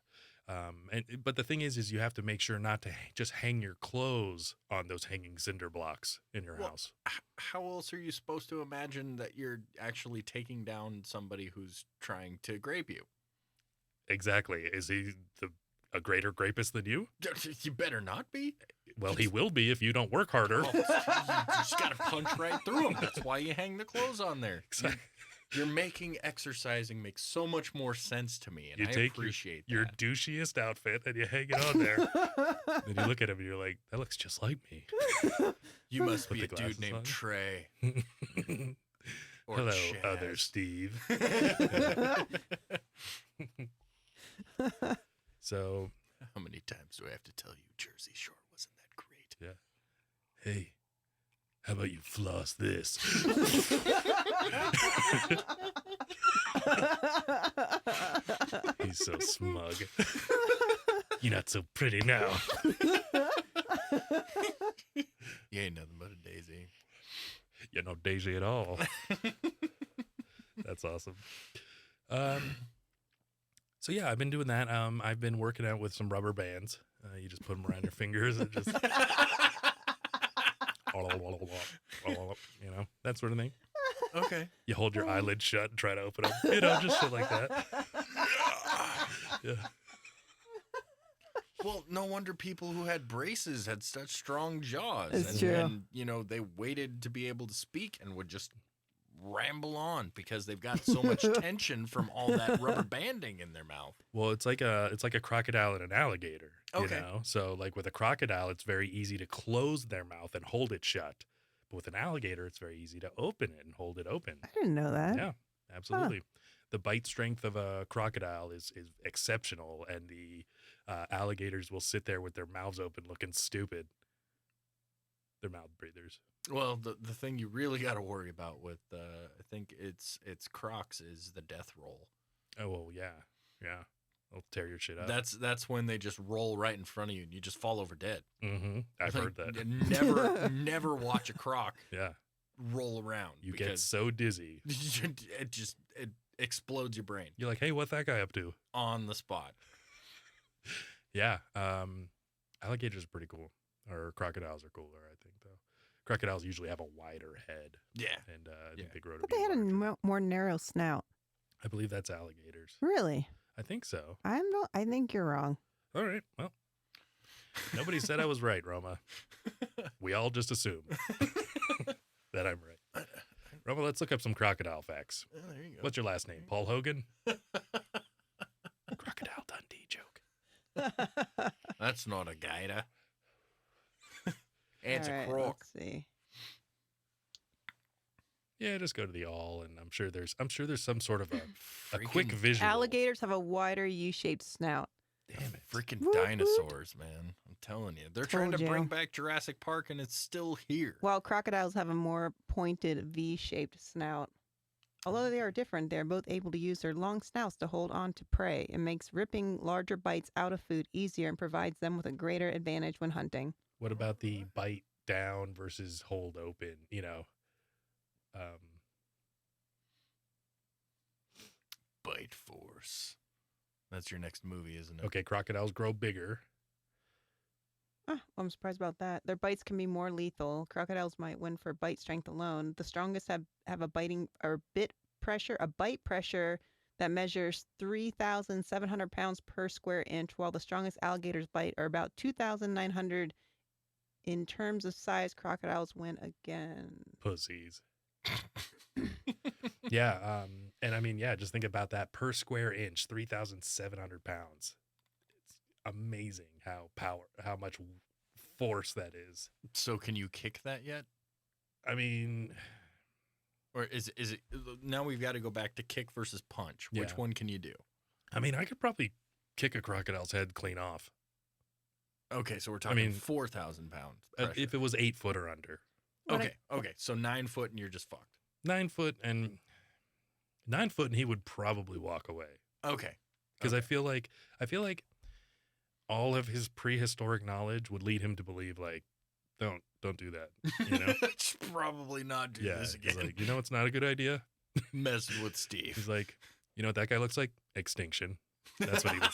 But the thing is you have to make sure not to just hang your clothes on those hanging cinder blocks in your house. How else are you supposed to imagine that you're actually taking down somebody who's trying to grape you? Exactly. Is he a greater grapist than you? You better not be. Well, he will be if you don't work harder. Oh, you just got to punch right through him. That's why you hang the clothes on there. Exactly. You're making exercising make so much more sense to me, and You I take appreciate your that. douchiest outfit and you hang it on there. Then you look at him and you're like, that looks just like me. You must Put be a the dude glasses named on. Trey. Or Hello, Chaz. other Steve. So, How many times do I have to tell you Jersey Shore wasn't that great? yeah. Hey, how about you floss this? He's so smug. You're not so pretty now. You ain't nothing but a daisy. You're no Daisy at all. That's awesome. So yeah, I've been doing that. I've been working out with some rubber bands. You just put them around your fingers and just, you know, that sort of thing. Okay. You hold your eyelids shut and try to open them. You know, just shit like that. Yeah. Well, no wonder people who had braces had such strong jaws. It's true. And, you know, they waited to be able to speak and would just ramble on because they've got so much tension from all that rubber banding in their mouth. Well, it's like a crocodile and an alligator. Okay. You know? So like with a crocodile, it's very easy to close their mouth and hold it shut. But with an alligator, it's very easy to open it and hold it open. I didn't know that. Yeah, absolutely. The bite strength of a crocodile is exceptional, and the alligators will sit there with their mouths open looking stupid. They're mouth breathers. Well, the thing you really got to worry about with, I think it's Crocs is the death roll. Oh, well, yeah. They'll tear your shit up. That's when they just roll right in front of you and you just fall over dead. Mm-hmm. I've Like, heard that. Never watch a Croc Yeah. roll around. You get because so dizzy. it explodes your brain You're like, hey, what's that guy up to? on the spot. Yeah. Alligators are pretty cool. Or crocodiles are cooler, I think, though. Crocodiles usually have a wider head. Yeah. And I think Yeah. they grow to But be they had a larger. more narrow snout. I believe that's alligators. Really? I think so. I think you're wrong. All right. Well, nobody said I was right, Roma. We all just assume that I'm right. Roma, let's look up some crocodile facts. Oh, there you go. What's your last name? Paul Hogan? Crocodile Dundee joke. That's not a gator. It's All a right, croc. Let's see. Yeah, just go to the all, and I'm sure there's some sort of a quick Freaking- visual. Alligators have a wider U-shaped snout. Damn it. Freaking Woot, woot. dinosaurs, man. I'm telling you. They're trying to Told bring you. back Jurassic Park and it's still here. While crocodiles have a more pointed V-shaped snout. Although they are different, they are both able to use their long snouts to hold on to prey. It makes ripping larger bites out of food easier and provides them with a greater advantage when hunting. What about the bite down versus hold open? You know, Bite Force. That's your next movie, isn't it? okay, crocodiles grow bigger. Well, I'm surprised about that. Their bites can be more lethal. Crocodiles might win for bite strength alone. The strongest have a bite pressure that measures 3,700 pounds per square inch, while the strongest alligators bite are about 2,900. In terms of size, crocodiles win again. Pussies. Yeah, and I mean, yeah, just think about that per square inch, 3,700 pounds. It's amazing how much force that is. So can you kick that yet? I mean, Or is it now we've got to go back to kick versus punch. Which Yeah. one can you do? I could probably kick a crocodile's head clean off Okay, so we're talking mean, 4,000 pounds. if it was 8 foot or under. Okay, so 9 foot and you're just fucked. 9 foot and he would probably walk away. Okay. Because I feel like all of his prehistoric knowledge would lead him to believe like, don't do that. You know? Should probably not do Yeah. this He's again. like, it's not a good idea. Messing with Steve. He's like, you know what that guy looks like? Extinction. That's what he would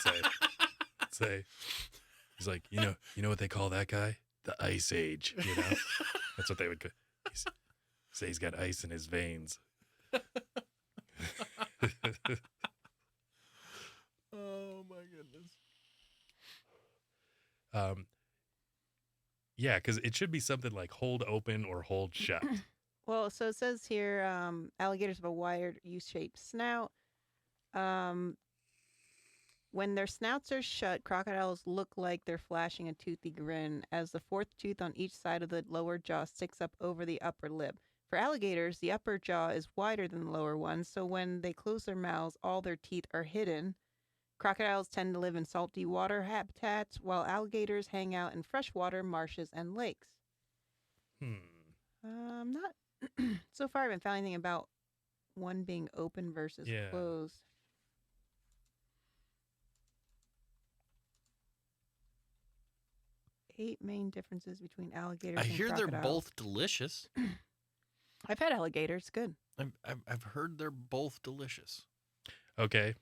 say. He's like, you know what they call that guy? The Ice Age. You know, that's what they would say. He's got ice in his veins. Oh my goodness. Yeah, because it should be something like hold open or hold shut. Well, so it says here, alligators have a wired U-shaped snout. When their snouts are shut, crocodiles look like they're flashing a toothy grin as the fourth tooth on each side of the lower jaw sticks up over the upper lip. For alligators, the upper jaw is wider than the lower one, so when they close their mouths, all their teeth are hidden. Crocodiles tend to live in salty water habitats, while alligators hang out in freshwater marshes and lakes. Not so far. I haven't found anything about one being open versus closed. 8 main differences between alligators I and hear crocodiles. they're both delicious. I've had alligators. Good. I've heard they're both delicious. Okay.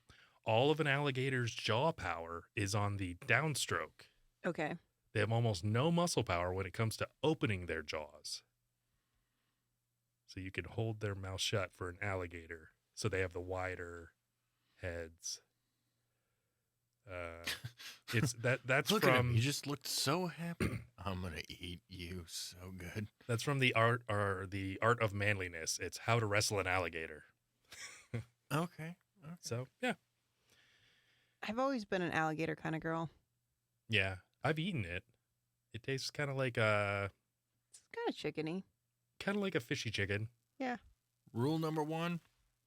All of an alligator's jaw power is on the downstroke. Okay. They have almost no muscle power when it comes to opening their jaws. So you can hold their mouth shut for an alligator. So they have the wider heads. It's that's Look from at him. He just looked so happy. I'm gonna eat you so good. That's from the art of manliness. It's how to wrestle an alligator. Okay. So yeah. I've always been an alligator kind of girl. Yeah. I've eaten it. It tastes kind of like It's kind of chickeny. kind of like a fishy chicken. Yeah. Rule number 1,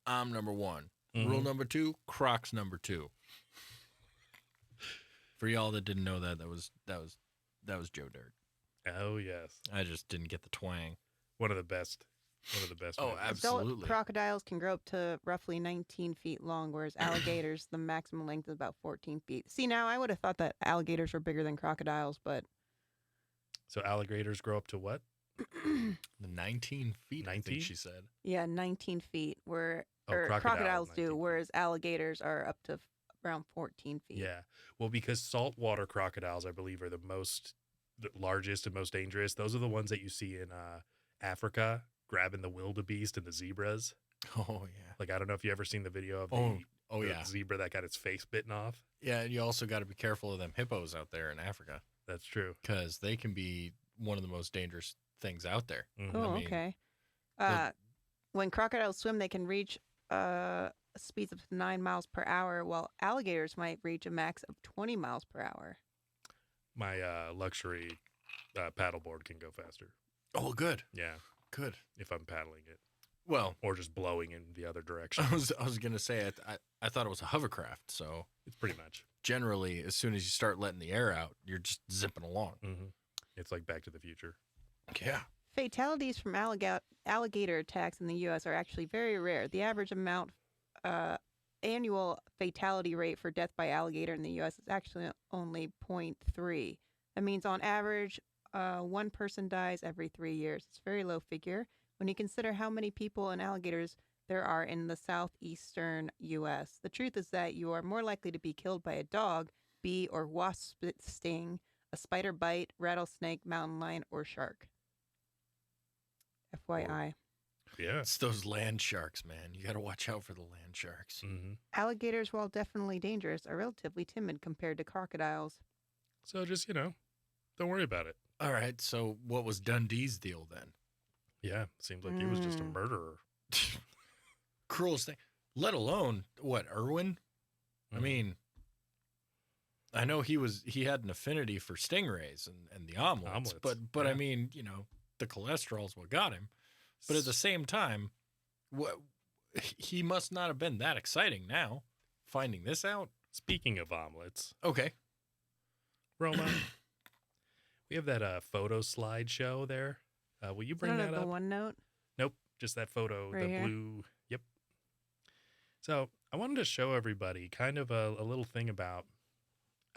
I'm number 1. Mhm. Rule number 2, Croc's number 2. For y'all that didn't know that was Joe Dirt. Oh yes. I just didn't get the twang. One of the best. Oh, ones. absolutely. Adult crocodiles can grow up to roughly 19 feet long, whereas alligators, the maximum length is about 14 feet. See, now I would have thought that alligators were bigger than crocodiles, but So alligators grow up to what? The 19 feet, I 19? think she said. yeah, 19 feet. Where Oh, or crocodiles 19 do, feet. whereas alligators are up to around 14 feet. Yeah. Well, because saltwater crocodiles, I believe, are the largest and most dangerous. Those are the ones that you see in Africa, grabbing the wildebeest and the zebras. Oh, yeah. Like, I don't know if you ever seen the video of Oh, the yeah. zebra that got its face bitten off. Yeah, and you also got to be careful of them hippos out there in Africa That's true. because they can be one of the most dangerous things out there. Mhm. Oh, I mean, okay. the- When crocodiles swim, they can reach speeds of 9 miles per hour, while alligators might reach a max of 20 miles per hour. My luxury paddleboard can go faster. Oh, good. Yeah, Good. if I'm paddling it Well, or just blowing in the other direction. I was going to say, I thought it was a hovercraft. So It's pretty much. generally, as soon as you start letting the air out, you're just zipping along. Mm-hmm. It's like Back to the Future. Yeah. Fatalities from alligator attacks in the U.S. are actually very rare. The average annual fatality rate for death by alligator in the U.S. is actually only 0.3. That means on average, one person dies every 3 years. It's a very low figure when you consider how many people and alligators there are in the southeastern U.S. The truth is that you are more likely to be killed by a dog, bee, or wasp sting, a spider bite, rattlesnake, mountain lion, or shark. FYI. Yeah. It's those land sharks, man. You got to watch out for the land sharks. Mm-hmm. Alligators, while definitely dangerous, are relatively timid compared to crocodiles. So just, don't worry about it. All right. So what was Dundee's deal then? Yeah. Seems like he was just a Mm. murderer. Cruelest thing. Let alone, what, Irwin? I Mhm. mean, I know he had an affinity for stingrays and the omelets, Omelets, but yeah. I mean, the cholesterol's what got him. But at the same time, he must not have been that exciting now, finding this out. Speaking of omelets, Okay. Roma, we have that photo slideshow there. Will you bring I that don't know, up? the OneNote. Nope, just that photo, Right the here? blue. Yep. So I wanted to show everybody kind of a little thing about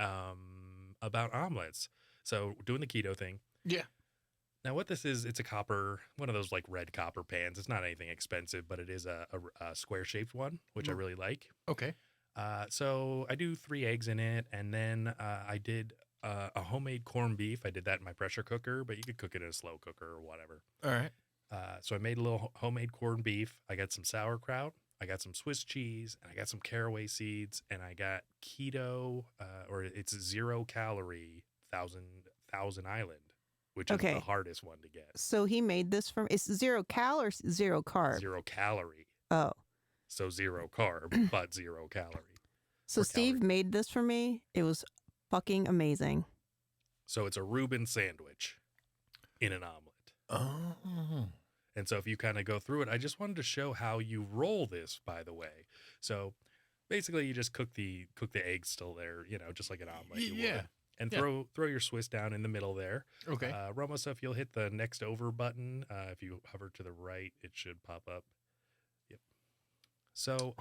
omelets. So doing the keto thing. Yeah. Now what this is, it's a copper, one of those like red copper pans. It's not anything expensive, but it is a square shaped one, which I really like. Okay. So I do 3 eggs in it, and then I did a homemade corned beef. I did that in my pressure cooker, but you could cook it in a slow cooker or whatever. All right. So I made a little homemade corned beef. I got some sauerkraut. I got some Swiss cheese, and I got some caraway seeds, and I got keto, or it's 0 calorie Thousand Island, which is the hardest one to get. So he made this from, it's 0 cal or 0 carb? 0 calorie. Oh. So 0 carb, but 0 calorie. So Steve made this for me. It was fucking amazing. So it's a Reuben sandwich in an omelet. Oh. And so if you kind of go through it, I just wanted to show how you roll this, by the way. So basically you just cook the eggs still there, just like an omelet you would. And throw your Swiss down in the middle there. Okay. Ramos, if you'll hit the next over button, if you hover to the right, it should pop up. Yep. So.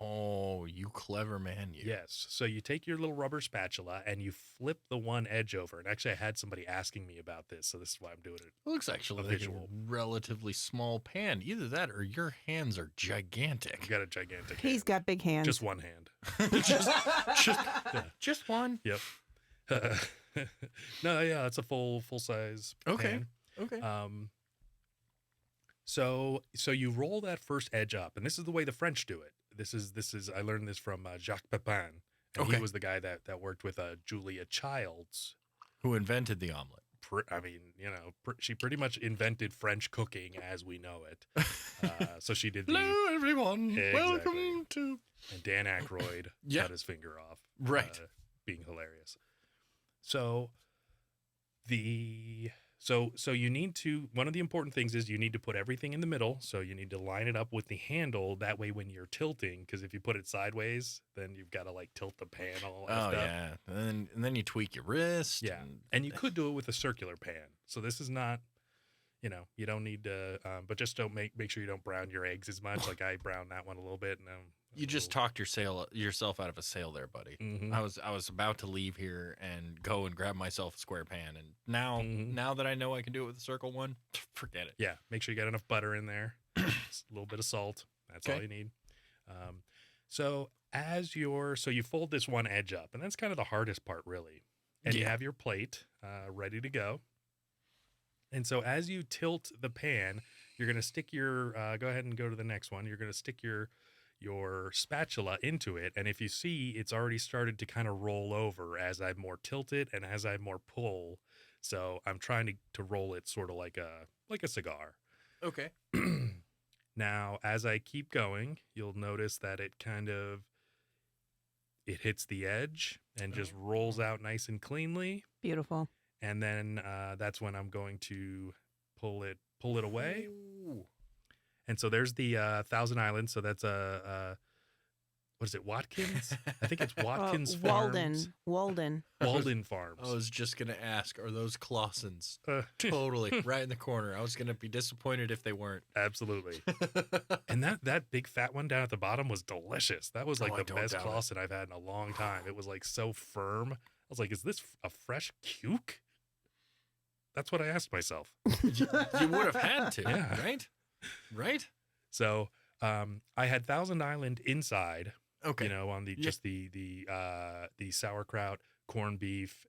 Oh, you clever man, you. Yes. So you take your little rubber spatula and you flip the one edge over. And actually, I had somebody asking me about this, so this is why I'm doing it. It looks actually like a relatively small pan. Either that or your hands are gigantic. You got a gigantic hand. He's got big hands. Just one hand. just one. Yep. No, yeah, it's a full size pan. Okay. So you roll that first edge up, and this is the way the French do it. This is I learned this from Jacques Pepin, and he was the guy that worked with Julia Childs, who invented the omelet. She pretty much invented French cooking as we know it. So she did. Hello, everyone. Exactly. Welcome to. And Dan Aykroyd cut his finger off. Right. Being hilarious. So you need to, one of the important things is you need to put everything in the middle. So you need to line it up with the handle. That way when you're tilting, because if you put it sideways, then you've got to tilt the pan all up. Yeah. And then you tweak your wrist. Yeah. And you could do it with a circular pan. So this is not, you don't need to, but just don't make sure you don't brown your eggs as much. Like I browned that one a little bit. And you just talked yourself out of a sale there, buddy. Mm-hmm. I was about to leave here and go and grab myself a square pan, and now that I know I can do it with a circle one, forget it. Yeah, make sure you got enough butter in there, a little bit of salt. That's all you need. So you fold this one edge up, and that's kind of the hardest part, really. And you have your plate ready to go. And so as you tilt the pan, you're going to stick your go ahead and go to the next one. You're going to stick your spatula into it, and if you see, it's already started to kind of roll over as I more tilt it and as I more pull. So I'm trying to roll it sort of like a cigar. Okay. Now, as I keep going, you'll notice that it hits the edge and just rolls out nice and cleanly. Beautiful. And then that's when I'm going to pull it away. Ooh. And so there's the Thousand Island. So that's what is it, Watkins? I think it's Watkins Farms. Walden Farms. I was just going to ask, are those Clausens? Totally. Right in the corner. I was going to be disappointed if they weren't. Absolutely. And that big fat one down at the bottom was delicious. That was like the best Clausen I've had in a long time. It was so firm. I was like, is this a fresh cuke? That's what I asked myself. You would have had to, right? Right. So I had Thousand Island inside. Okay. On the the sauerkraut, corned beef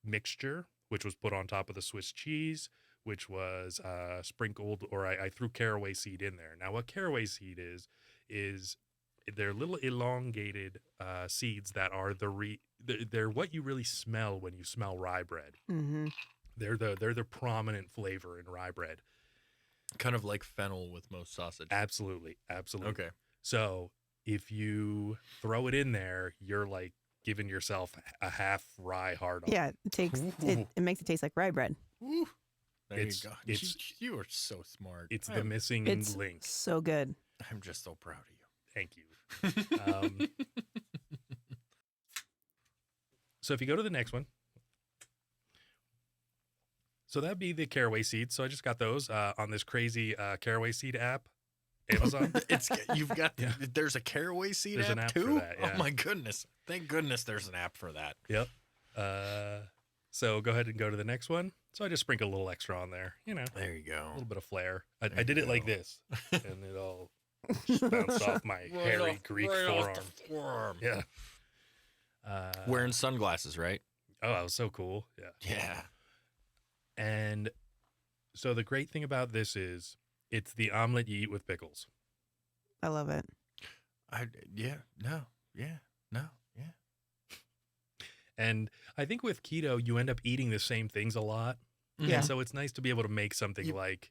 mixture, which was put on top of the Swiss cheese, which was sprinkled, or I threw caraway seed in there. Now, what caraway seed is they're little elongated seeds that are they're what you really smell when you smell rye bread. Mm-hmm. They're the prominent flavor in rye bread. Kind of like fennel with most sausage. Absolutely. Okay. So if you throw it in there, you're like giving yourself a half rye hard on. Yeah, it makes it taste like rye bread. Ooh. There you go. You are so smart. It's the missing link. So good. I'm just so proud of you. Thank you. So if you go to the next one. So that'd be the caraway seeds. So I just got those on this crazy caraway seed app, Amazon. You've got there's a caraway seed there's app, an app too? for that, yeah. Oh my goodness. Thank goodness there's an app for that. Yep. So go ahead and go to the next one. So I just sprinkle a little extra on there, There you go. A little bit of flair. I did it like this, and it all Just bounced off my hairy Greek forearm. Yeah. Wearing sunglasses, right? Oh, that was so cool. Yeah. Yeah. And so the great thing about this is it's the omelet you eat with pickles. I love it. Yeah. And I think with keto, you end up eating the same things a lot. Yeah. And so it's nice to be able to make something You- like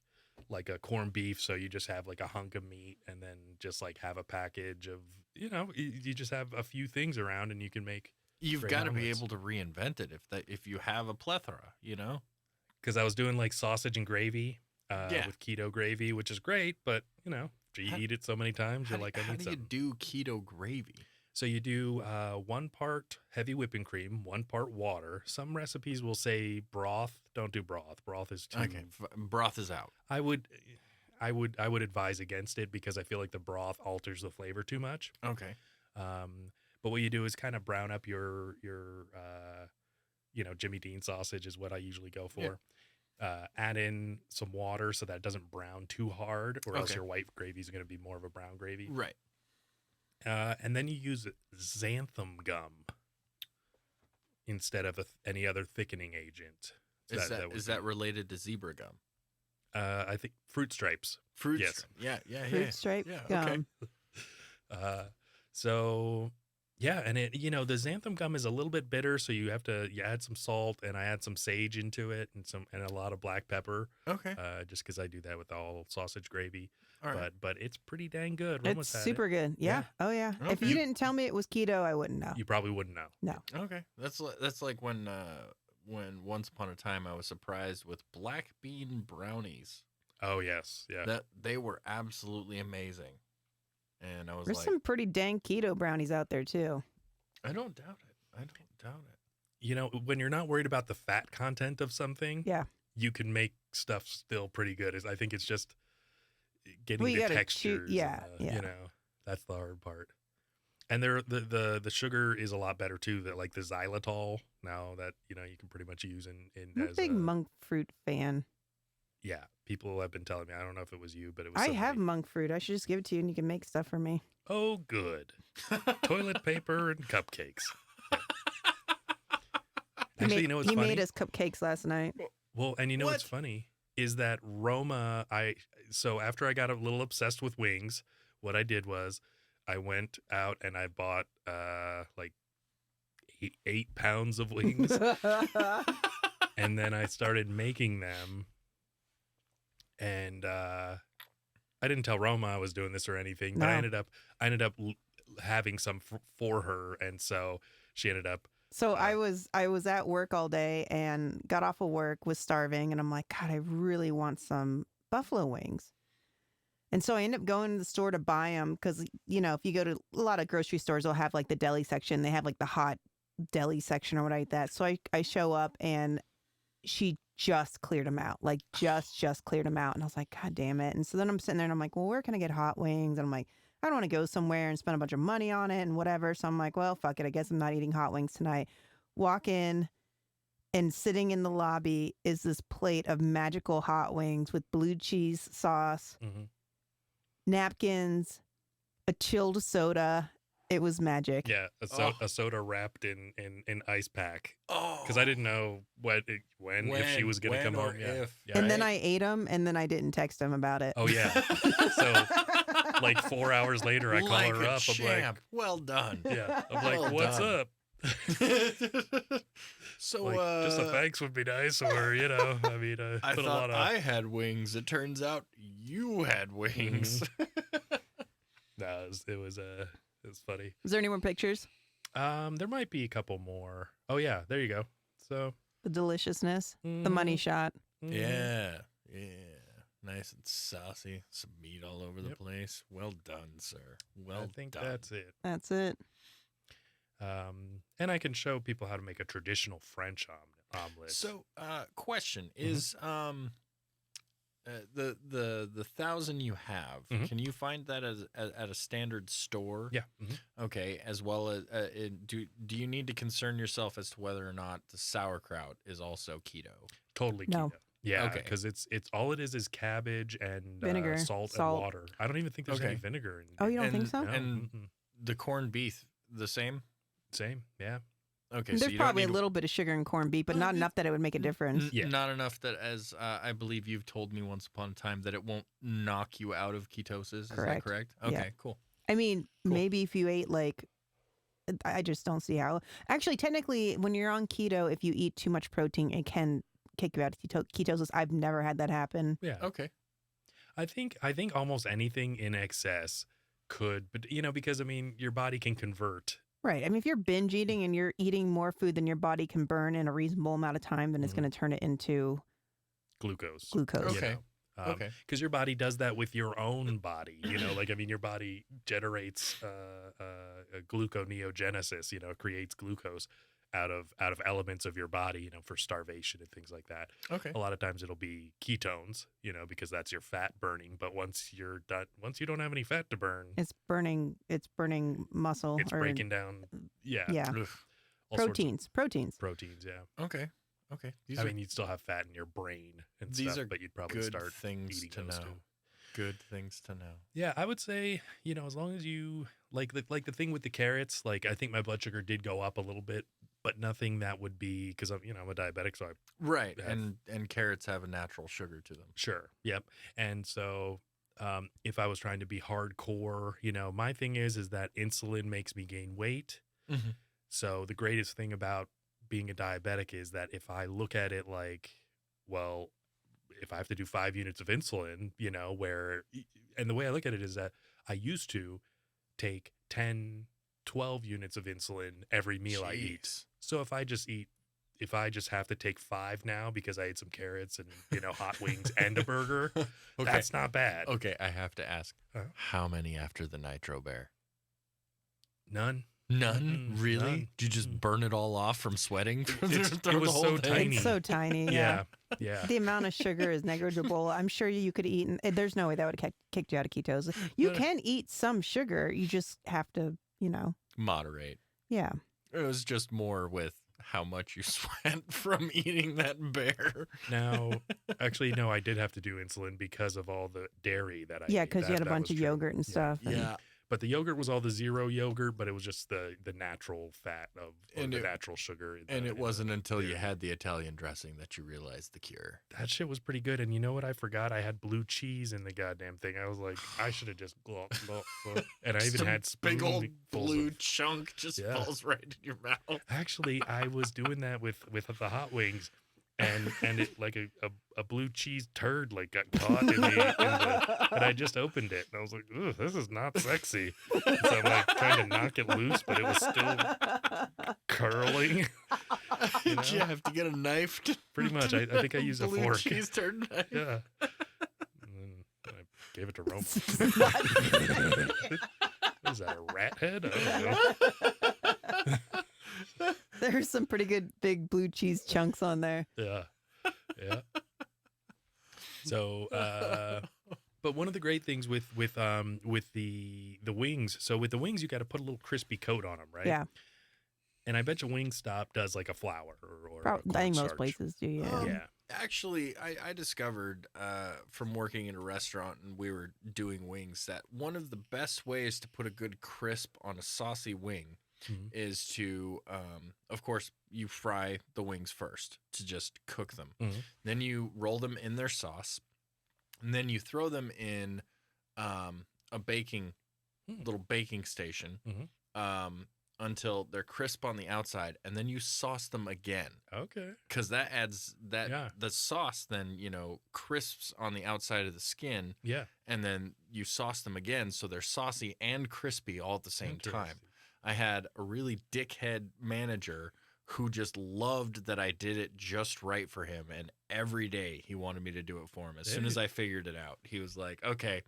a corned beef. So you just have like a hunk of meat and then just like have a package of, you just have a few things around and you can make. You've Great got to be omelets. able to reinvent it if you have a plethora, Because I was doing like sausage and gravy Yeah. with keto gravy, which is great. But, if you eat it so many times, you're like, I how need do you something. do keto gravy? So you do 1 part heavy whipping cream, 1 part water. Some recipes will say broth. Don't do broth. Broth is too. Okay, broth is out. I would advise against it because I feel like the broth alters the flavor too much. Okay. But what you do is kind of brown up your Jimmy Dean sausage is what I usually go for. Add in some water so that it doesn't brown too hard, or else Okay. your white gravy is going to be more of a brown gravy. Right. And then you use xanthan gum instead of any other thickening agent. Is would that be- related to zebra gum? I think fruit stripes. Fruit. Yes. Yeah. Fruit stripe Yeah. gum. Okay. So yeah, and it the xanthan gum is a little bit bitter, so you add some salt, and I add some sage into it, and a lot of black pepper, Okay. just because I do that with all sausage gravy. All right. But it's pretty dang good. It's Roma's had super good. Yeah. Yeah. Oh yeah. If Okay. you didn't tell me it was keto, I wouldn't know. You probably wouldn't know. Okay. That's like when once upon a time I was surprised with black bean brownies. Oh yes, yeah. That they were absolutely amazing. And I was There's like, some pretty dang keto brownies out there too. I don't doubt it. When you're not worried about the fat content of something, Yeah. you can make stuff still pretty good. I think it's just getting Well, you the gotta textures. yeah, and yeah. That's the hard part. And the sugar is a lot better too. That like the xylitol now that you can pretty much use in I'm a as big monk fruit fan. Yeah, people have been telling me. I don't know if it was you, but it was. I somebody. have monk fruit. I should just give it to you and you can make stuff for me. Oh, good. Toilet paper and cupcakes. Actually, you know what's he funny? made us cupcakes last night. Well, and you know what's What? funny is that Roma. So after I got a little obsessed with wings, what I did was I went out and I bought like 8 pounds of wings, and then I started making them. And I didn't tell Roma I was doing this or anything, but No. I ended up having some for her, and so she ended up. So I was at work all day and got off of work, was starving, and I'm like, God, I really want some buffalo wings. And so I ended up going to the store to buy them because, if you go to a lot of grocery stores, they'll have like the deli section. They have like the hot deli section or whatever like that. So I show up and she just cleared them out, like just cleared them out. And I was like, God damn it. And so then I'm sitting there and I'm like, well, where can I get hot wings? And I'm like, I don't want to go somewhere and spend a bunch of money on it and whatever. So I'm like, well, fuck it. I guess I'm not eating hot wings tonight. Walk in, and sitting in the lobby is this plate of magical hot wings with blue cheese sauce, Mhm. napkins, a chilled soda. It was magic. Yeah, Oh. a soda wrapped in ice pack Oh. because I didn't know when if she was gonna come or home. Yeah, if, yeah. And then I ate them, and then I didn't text him about it. Oh yeah. So like 4 hours later, I call Like her a up. champ. Well done. I'm like, yeah. I'm like, Well what's done. up? So Like, just a thanks would be nice, or I mean, I put a thought lot of. I had wings. It turns out you had wings. No, it was funny. Is there any more pictures? There might be a couple more. Oh yeah, there you go. So The deliciousness, the money shot. mhm. Yeah. Nice and saucy. Some meat all over the Yep. place. Well done, sir. Well I think done. that's it. That's it. And I can show people how to make a traditional French omelet. So, question Mm-hmm. is, the 1,000 you have, Mhm. can you find that at a standard store? yeah, mhm. Okay. As well as, do you need to concern yourself as to whether or not the sauerkraut is also keto? Totally No. keto. Yeah, Okay. because it's all it is cabbage and Vinegar, salt, salt. and water. I don't even think there's any Okay. vinegar in. Oh, you don't think And- so? No, and- mm-mm. The corned beef, the same? Same. Yeah. Okay, so There's you don't probably a need little bit of sugar in corned beef, but not enough that it would make a difference. Yeah. Not enough that, as I believe you've told me once upon a time, that it won't knock you out of ketosis. Is that Correct. correct? Yeah. Okay, cool. I mean, Cool. maybe if you ate like, I just don't see how. Actually, technically, when you're on keto, if you eat too much protein, it can kick you out of ketosis. I've never had that happen. Yeah. Okay. I think almost anything in excess could, but because I mean, your body can convert. Right. I mean, if you're binge eating and you're eating more food than your body can burn in a reasonable amount of time, then it's going to turn it into Glucose. glucose. Okay. Okay. Because your body does that with your own body, like, I mean, your body generates gluconeogenesis, creates glucose out of elements of your body, for starvation and things like that. Okay. A lot of times it'll be ketones, because that's your fat burning. But once you're done, once you don't have any fat to burn, It's burning muscle. it's breaking down. Yeah. Yeah. Ugh. all sorts of Proteins. proteins. Yeah. Okay. Okay. These I are mean, you'd still have fat in your brain and These stuff, are but you'd probably good start things eating to those know. too. Good things to know. Yeah, I would say, as long as you like the thing with the carrots, like I think my blood sugar did go up a little bit, but nothing that would be because I'm a diabetic, so I Right. Have- And carrots have a natural sugar to them. sure, yep. And so if I was trying to be hardcore, my thing is that insulin makes me gain weight. Mhm. So the greatest thing about being a diabetic is that if I look at it like, well, if I have to do 5 units of insulin, and the way I look at it is that I used to take 10, 12 units of insulin every meal I eat. Jeez. So if I just have to take 5 now because I ate some carrots and, hot wings and a burger, Okay. that's not bad. Okay, I have to ask, Huh? how many after the Nitro Bear? None. None? Really? None. Did you just burn it all off from sweating? It was so tiny. It's so tiny. Yeah. Yeah. The amount of sugar is negligible. I'm sure you could eat. There's no way that would have kicked you out of ketosis. You can eat some sugar. You just have to, Moderate. yeah. It was just more with how much you sweat from eating that bear. Now, actually, no, I did have to do insulin because of all the dairy that I Yeah, ate. because you had a That bunch was of true. yogurt and Yeah. stuff. and- Yeah. But the yogurt was all the zero yogurt, but it was just the natural fat or And the it- natural sugar. in And the- it wasn't until you dairy. had the Italian dressing that you realized the cure. That shit was pretty good. And you know what? I forgot I had blue cheese in the goddamn thing. I was like, I should have just glop, glop, glop. And I Just even a had big old spoonfuls blue of- chunk just Yeah. falls right in your mouth. Actually, I was doing that with the hot wings, and it like a blue cheese turd like got caught in the and I just opened it and I was like, "Ugh, this is not sexy." So I'm like trying to knock it loose, but it was still curling. You Did you know? have to get a knife? Pretty much. I think I used a Blue fork. cheese turd knife. Yeah. And then I gave it to Rome. Is that a rat head? I don't know. There's some pretty good big blue cheese chunks on there. Yeah. Yeah. So, but one of the great things with the wings, so with the wings, you got to put a little crispy coat on them, right? Yeah. And I bet you Wingstop does like a flour or I think most cornstarch. places do, yeah. Yeah. Actually, I discovered from working in a restaurant and we were doing wings that one of the best ways to put a good crisp on a saucy wing Mhm. is to, of course, you fry the wings first to just cook them. Mhm. Then you roll them in their sauce. And then you throw them in a little baking station until they're crisp on the outside. And then you sauce them again. Okay. Because that adds that Yeah. the sauce then, crisps on the outside of the skin. Yeah. And then you sauce them again. So they're saucy and crispy all at the same time. Interesting. I had a really dickhead manager who just loved that I did it just right for him. And every day he wanted me to do it for him. As soon as I figured it out, he was like, okay,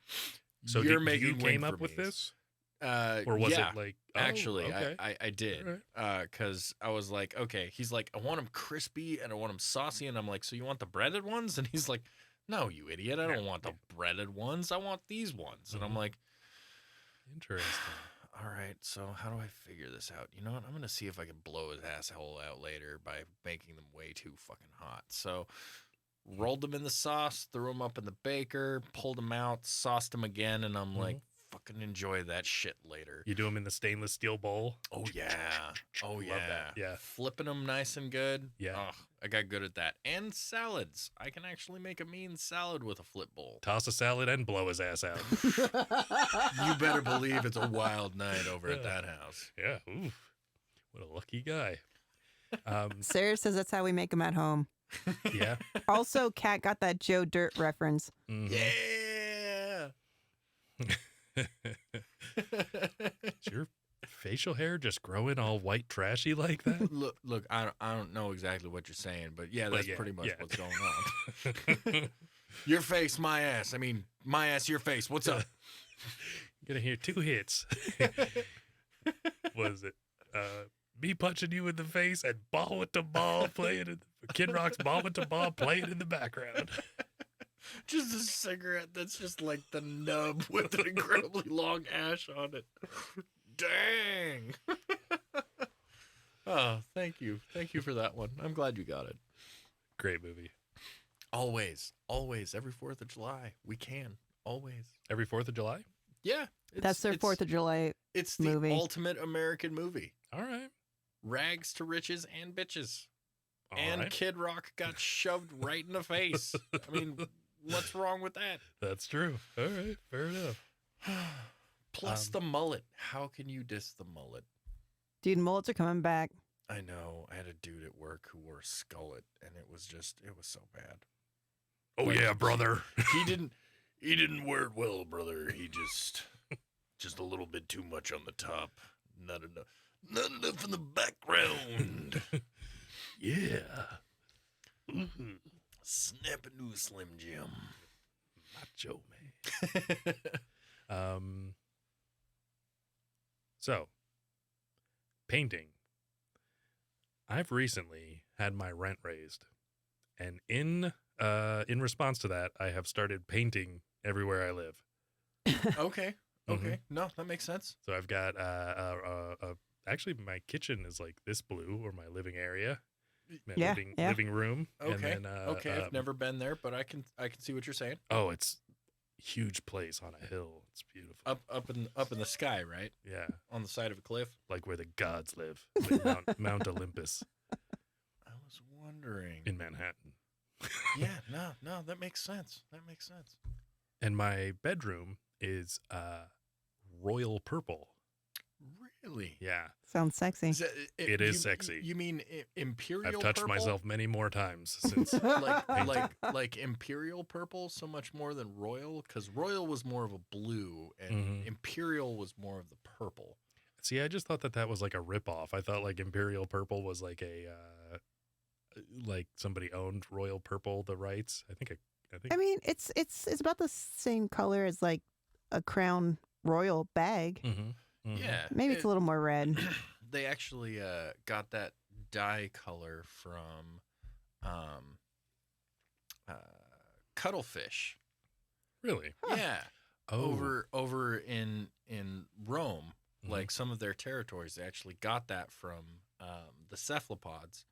So you're did making you wing came for up with me. this? Or was yeah, it like oh, actually, okay. I did. Alright. Because I was like, okay. He's like, I want them crispy and I want them saucy. And I'm like, so you want the breaded ones? And he's like, no, you idiot. I don't want the breaded ones. I want these ones. And I'm Mhm. like, Interesting. all right, so how do I figure this out? You know what? I'm going to see if I can blow his asshole out later by making them way too fucking hot. So rolled them in the sauce, threw them up in the baker, pulled them out, sauced them again, and I'm like, fucking enjoy that shit later. You do them in the stainless steel bowl. Oh yeah, oh Love yeah, that. Yeah. flipping them nice and good. Yeah. Oh, I got good at that. And salads, I can actually make a mean salad with a flip bowl. Toss a salad and blow his ass out. You better believe it's a wild night over at that house. Yeah. Ooh, what a lucky guy. Sarah says that's how we make them at home. Yeah. Also, Kat got that Joe Dirt reference. Mhm. Yeah. Is your facial hair just growing all white trashy like that? Look. I don't know exactly what you're saying, but yeah, But that's yeah, pretty much yeah. what's going on. Your face, my ass. I mean, my ass, your face. What's up? Gonna hear 2 hits. Was it me punching you in the face and ball with the ball playing in Kid Rock's ball with the ball playing in the background? Just a cigarette that's just like the nub with an incredibly long ash on it. Dang. Oh, thank you. Thank you for that one. I'm glad you got it. Great movie. Always, every 4th of July, we can. Always. Every 4th of July? Yeah. That's their 4th of July. It's the movie. ultimate American movie. All right. Rags to riches and bitches. All and right. Kid Rock got shoved right in the face. I mean, what's wrong with that? That's true. All right. Fair enough. Plus the mullet. How can you diss the mullet? Dude, mullets are coming back. I know. I had a dude at work who wore a skullet, and it was so bad. Oh, Like, yeah, brother. He didn't wear it well, brother. He just a little bit too much on the top. Not enough in the background. Yeah. Snap into a Slim Jim. Macho man. So, painting. I've recently had my rent raised, and in response to that, I have started painting everywhere I live. Okay. No, that makes sense. So I've got actually my kitchen is like this blue, or my living area, my Yeah, living room. Okay. And then, Okay. I've never been there, but I can see what you're saying. Oh, it's a huge place on a hill. It's beautiful. Up in the sky, right? Yeah, On the side of a cliff. like where the gods live, like Mount Olympus I was wondering. in Manhattan. Yeah, no, that makes sense. And my bedroom is royal purple. Really? Yeah, Sounds sexy. Is that, It is sexy. You mean imperial? I've touched purple? myself many more times since. like imperial purple so much more than royal, because royal was more of a blue and imperial was more of the purple. See, I just thought that was like a ripoff. I thought like imperial purple was like a like somebody owned royal purple the rights. I think. I mean, it's about the same color as like a Crown Royal bag. Yeah, Maybe it's a little more red. They actually got that dye color from Cuttlefish. Really? Yeah. Oh. Over in Rome, like some of their territories, they actually got that from the cephalopods.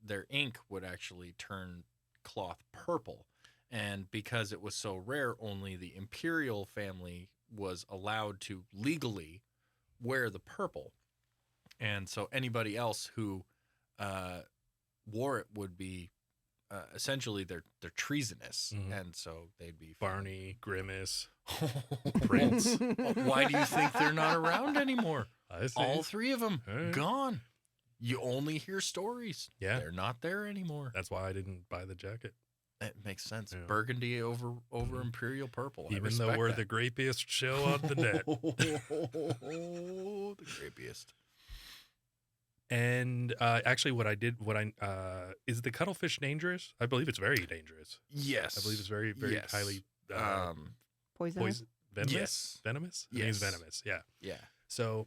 Their ink would actually turn cloth purple, and because it was so rare, only the imperial family was allowed to legally wear the purple, and so anybody else who wore it would be essentially they're treasonous, and so they'd be Barney, Grimace, Prince. Why do you think they're not around anymore? I see. All 3 of them All right. gone. You only hear stories. Yeah. They're not there anymore. That's why I didn't buy the jacket. It makes sense. Yeah. Burgundy over imperial purple. I Even though respect we're that. the Grapiest Show on the net. The Grapiest. And actually, is the Cuttlefish dangerous? I believe it's very dangerous. Yes. I believe it's very, very Yes. highly Poisonous. venomous. Yes. Venomous? I think it's Yes. venomous, yeah. Yeah. So,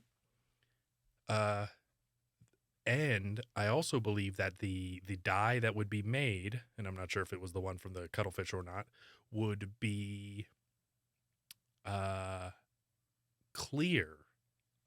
and I also believe that the dye that would be made, and I'm not sure if it was the one from the Cuttlefish or not, would be clear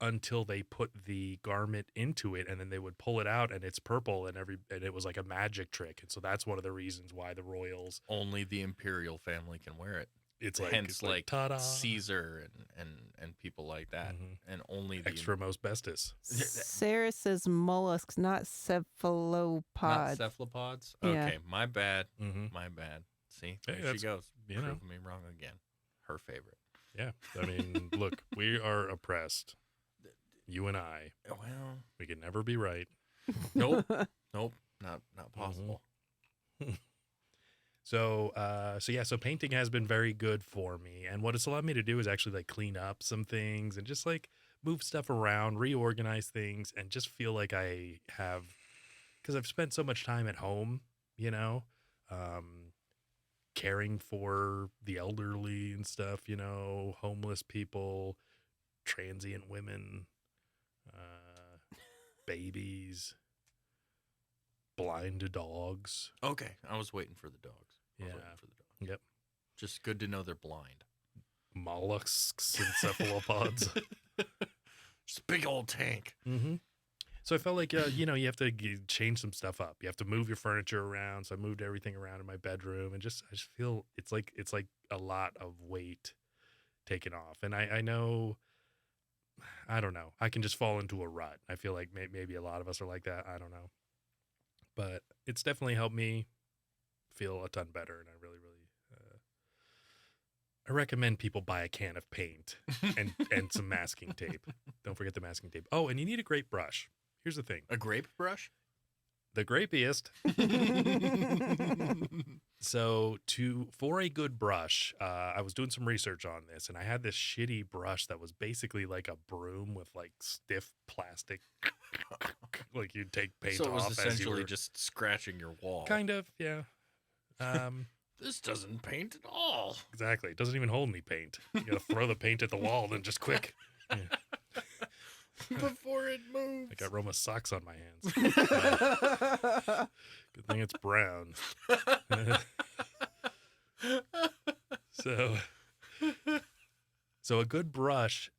until they put the garment into it, and then they would pull it out and it's purple, and it was like a magic trick. And so that's one of the reasons why the royals, Only the imperial family can wear it. it's Hence, like ta-da, Caesar and people like that, and only the extra most bestest. Sarah says mollusks, not cephalopods. not cephalopods. Yeah. Okay, my bad. Mm-hmm. My bad. See, Hey, there she that's- goes. you know. Proving me wrong again. Her favorite. Yeah, I mean, look, we are oppressed. You and I, Well, we can never be right. nope, nope, not possible. So so painting has been very good for me. And what it's allowed me to do is actually like clean up some things and just like move stuff around, reorganize things, and just feel like I have, because I've spent so much time at home, you know, caring for the elderly and stuff, you know, homeless people, transient women, babies, blind dogs. Okay, I was waiting for the dogs. I was Yeah. waiting for the dogs. Yep. Just good to know they're blind. Mollusks and cephalopods. Just big old tank. Mm-hmm. So I felt like, you know, you have to change some stuff up. You have to move your furniture around. So I moved everything around in my bedroom, and I just feel it's like a lot of weight taken off. And I know, I don't know, I can just fall into a rut. I feel like maybe a lot of us are like that. I don't know, but it's definitely helped me feel a ton better. And I really, I recommend people buy a can of paint and some masking tape. Don't forget the masking tape. Oh, and you need a grape brush. Here's the thing. A grape brush? The Grapiest. So for a good brush, I was doing some research on this, and I had this shitty brush that was basically like a broom with like stiff plastic, like you'd take paint So it was off as you essentially were. just scratching your wall. Kind of, yeah. This doesn't paint at all. Exactly. It doesn't even hold any paint. You gotta throw the paint at the wall, then just quick. Yeah. Before it moves. I got Roma socks on my hands. Good thing it's brown. So a good brush,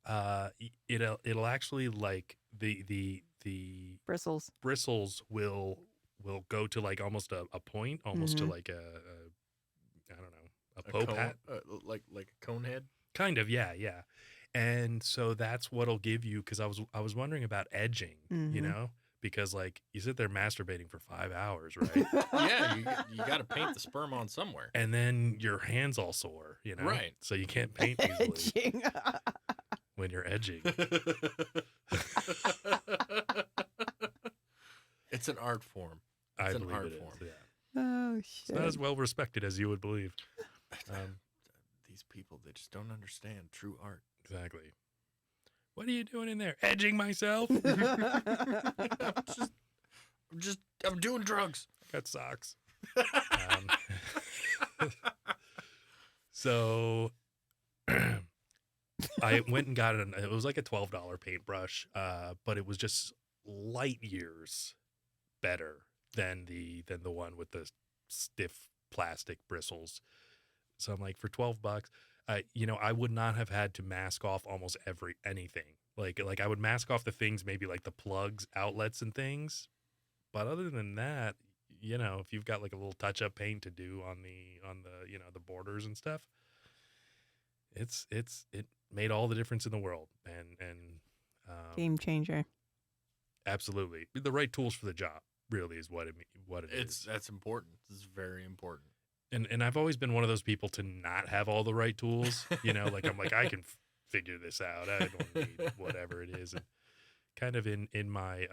it'll actually like the Bristles. bristles will go to like almost a point, almost to like a I don't know, a Pope cone, hat. like a cone head. Kind of, yeah. And so that's what'll give you, because I was wondering about edging, you know, because like you sit there masturbating for 5 hours, right? Yeah, you got to paint the sperm on somewhere. And then your hands all sore, you know, Right. So you can't paint easily Edging. when you're edging. It's an art form. I It's an believe art it is. form. Yeah. Oh It's not shit. as well respected as you would believe. These people, they just don't understand true art. Exactly. What are you doing in there? Edging myself? I'm doing drugs. I got socks. So I went and got it was like a $12 paintbrush, but it was just light years better than the one with the stiff plastic bristles. So I'm like, for $12, you know, I would not have had to mask off almost anything. Like I would mask off the things, maybe like the plugs, outlets, and things. But other than that, you know, if you've got like a little touch-up paint to do on the you know, the borders and stuff, it made all the difference in the world. And Game changer. absolutely, the right tools for the job really is what it is. That's important. It's very important. And I've always been one of those people to not have all the right tools. You know, like I'm like, I can figure this out. I don't need whatever it is. And kind of in my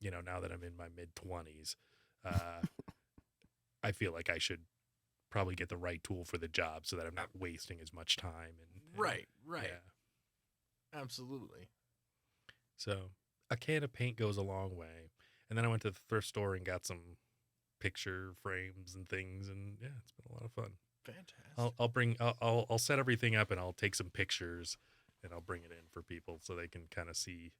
you know, now that I'm in my mid-20s, I feel like I should probably get the right tool for the job so that I'm not wasting as much time. And Right. yeah. Absolutely. So a can of paint goes a long way. And then I went to the thrift store and got some picture frames and things, and yeah, it's been a lot of fun. Fantastic. I'll set everything up, and I'll take some pictures, and I'll bring it in for people so they can kind of see.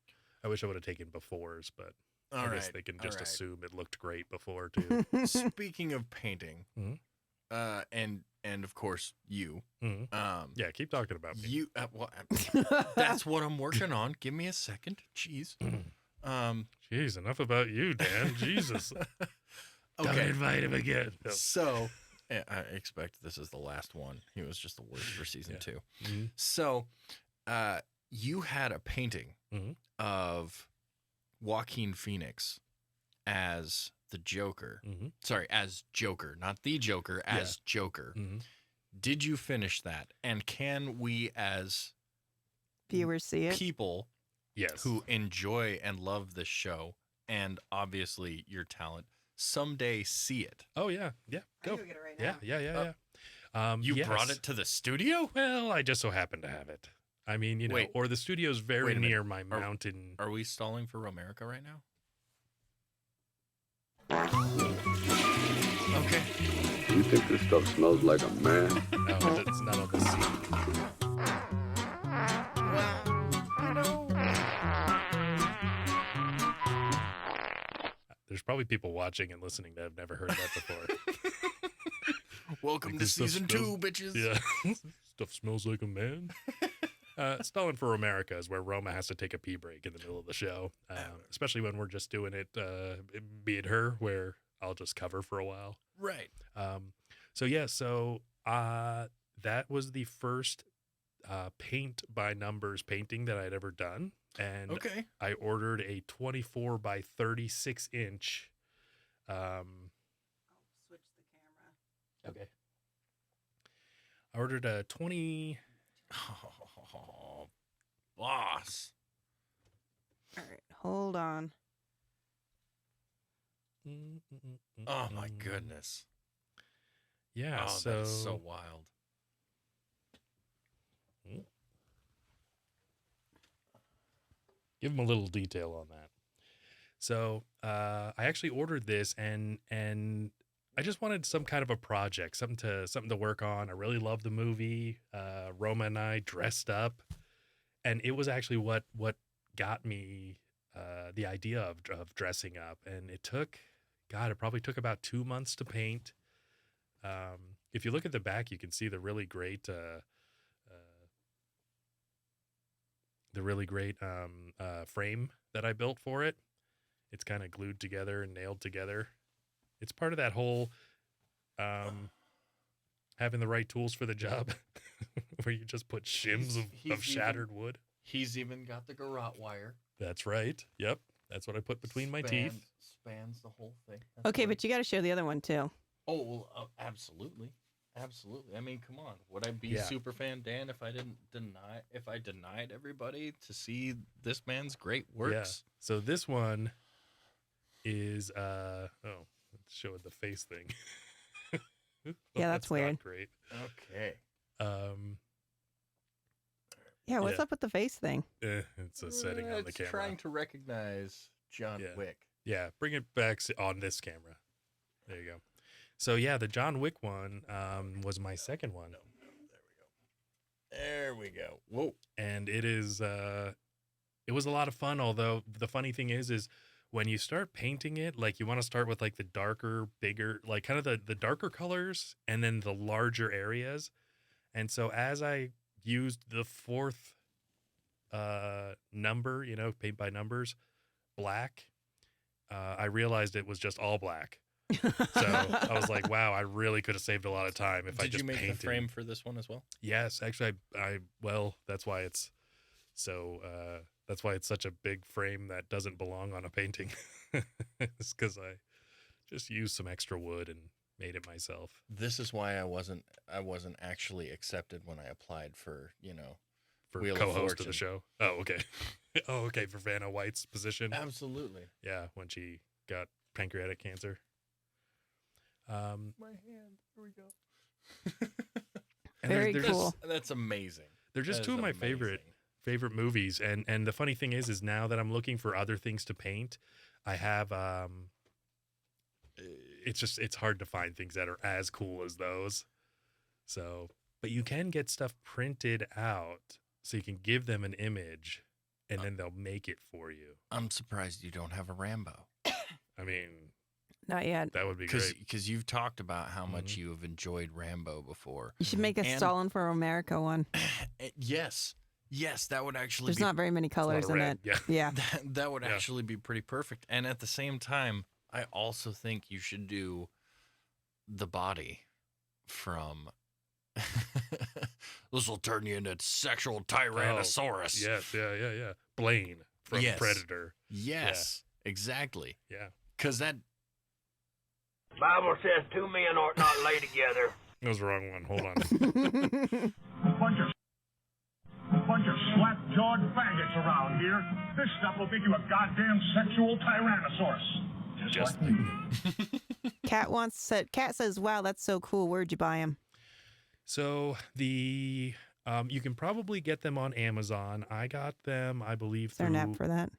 I wish I would have taken befores, but I guess they can just assume it looked great before too. Speaking of painting, Mhm. and of course you. Mhm. Yeah, keep talking about me. You well, that's what I'm working on. Give me a second. Jeez. Jeez, enough about you, Dan. Jesus. Don't Okay. invite him again. No. So I expect this is the last one. He was just the worst for season 2. Mhm. So you had a painting Mhm. of Joaquin Phoenix as the Joker. Mhm. Sorry, as Joker, not the Joker, as Joker. Mhm. Did you finish that? And can we, as Viewers see it. people Yes. who enjoy and love this show, and obviously your talent, someday see it? Oh, yeah. Yeah. Go. get it right Yeah. You brought yes. it to the studio? Well, I just so happen to have it. I mean, you know, Wait. or the studio's Wait very a minute. near my mountain. Are we stalling for Romerica right now? Okay. You think this stuff smells like a man? No, it's not on the scene. There's probably people watching and listening that have never heard that before. Welcome Like to this stuff season smells- 2, bitches. Yeah. Stuff smells like a man. Stalling for Romerica is where Roma has to take a pee break in the middle of the show, especially when we're just doing it, be it her, where I'll just cover for a while. Right. So that was the first paint by numbers painting that I'd ever done. And Okay. I ordered a 24 by 36 inch. Switch the camera. Okay. I ordered a 20. Oh, boss. All right, hold on. Oh, my goodness. Yeah. Oh, that is so wild. Give them a little detail on that. So I actually ordered this, and I just wanted some kind of a project, something to work on. I really love the movie. Roma and I dressed up, and it was actually what got me the idea of dressing up. And it probably took about 2 months to paint. If you look at the back, you can see the really great frame that I built for it. It's kind of glued together and nailed together. It's part of that whole having the right tools for the job, where you just put shims of shattered wood. He's even got the garrote wire. That's right. Yep. That's what I put between my teeth. Spans the whole thing. That's Okay, great. but you got to show the other one too. Oh, well, absolutely. Absolutely. I mean, come on. Would I be Yeah. super fan Dan if I denied everybody to see this man's great works? Yeah. So this one is let's show it the face thing. Yeah, that's not weird. great. Okay. Yeah, what's Yeah. up with the face thing? It's a setting on the It's camera. trying to recognize John Yeah. Wick. Yeah, bring it back on this camera. There you go. So yeah, the John Wick one was my second one. There we go. Whoa. And it is it was a lot of fun, although the funny thing is when you start painting it, like you want to start with like the darker, bigger, like kind of the darker colors and then the larger areas. And so as I used the fourth number, paint by numbers, black, I realized it was just all black. So I was like, wow, I really could have saved a lot of time if I Did just you make painted. the frame for this one as well? Yes, actually, that's why it's so. That's why it's such a big frame that doesn't belong on a painting. It's because I just used some extra wood and made it myself. This is why I wasn't actually accepted when I applied for, For Wheel of co-host of Fortune. the show. Oh, okay. Oh, okay. For Vanna White's position. Absolutely. Yeah, when she got pancreatic cancer. My hand. Here we go. And Very there's cool. That's amazing. They're just That two is of my amazing. favorite movies, and the funny thing is now that I'm looking for other things to paint, I have it's hard to find things that are as cool as those. So, but you can get stuff printed out, so you can give them an image, and then they'll make it for you. I'm surprised you don't have a Rambo. I mean, Not yet. That would be great. Because you've talked about how much you have enjoyed Rambo before. You should make a And- Stalin for America one. Yes, that would actually There's be not very many colors in red. it. Yeah. Yeah. that would Yeah. actually be pretty perfect. And at the same time, I also think you should do the body from this will turn you into sexual tyrannosaurus. Yes, yeah. Blaine from Yes. Predator. Yes, exactly. Yeah. Because that Bible says two men ought not lay together. That was the wrong one. Hold on. Bunch of slap-jawed faggots around here. This stuff will make you a goddamn sexual tyrannosaurus. Just like me. Cat says, "Wow, that's so cool. Where'd you buy them?" So you can probably get them on Amazon. I got them, I believe, Is there an app for that?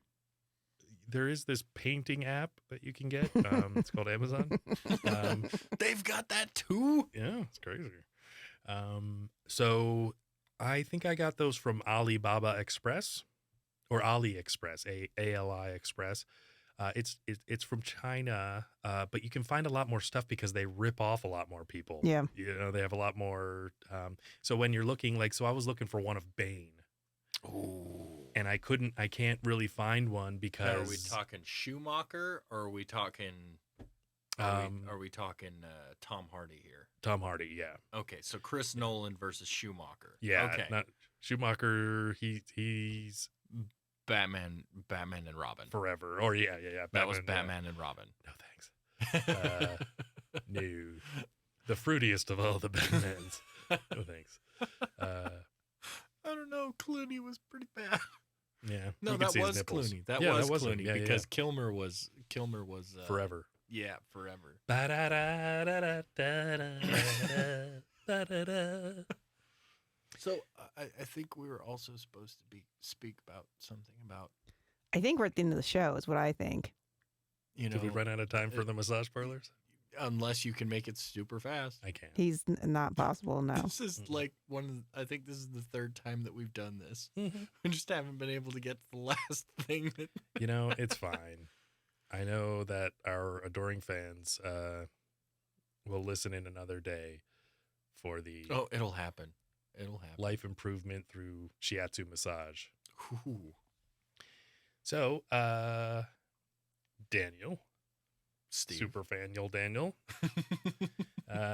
There is this painting app that you can get. It's called Amazon. they've got that too. Yeah, it's crazy. So I think I got those from Alibaba Express or AliExpress, ALI Express. It's from China, but you can find a lot more stuff because they rip off a lot more people. Yeah. They have a lot more. So when you're looking, so I was looking for one of Bane. Ooh. And I can't really find one because. Now, are we talking Schumacher or are we talking? Are we talking Tom Hardy here? Tom Hardy, yeah. Okay, so Chris Nolan versus Schumacher. Yeah. Okay. Not Schumacher. He's Batman and Robin. forever. Or yeah. That was Batman and Robin. No thanks. No, the fruitiest of all the Batmans. No thanks. I don't know. Clooney was pretty bad. Yeah. No, you can that see his was nipples. Clooney. That Yeah, was that was him. Clooney Yeah, because Kilmer was forever. Yeah, forever. So I think we were also supposed to speak about something about I think we're at the end of the show, is what I think. Did we run out of time for the massage parlors? Unless you can make it super fast. I can't. He's not possible, no. This is like I think this is the third time that we've done this. We just haven't been able to get to the last thing. It's fine. I know that our adoring fans will listen in another day for the It'll happen. It'll happen. life improvement through shiatsu massage. Ooh. So, Daniel, Steve. super fan, Daniel.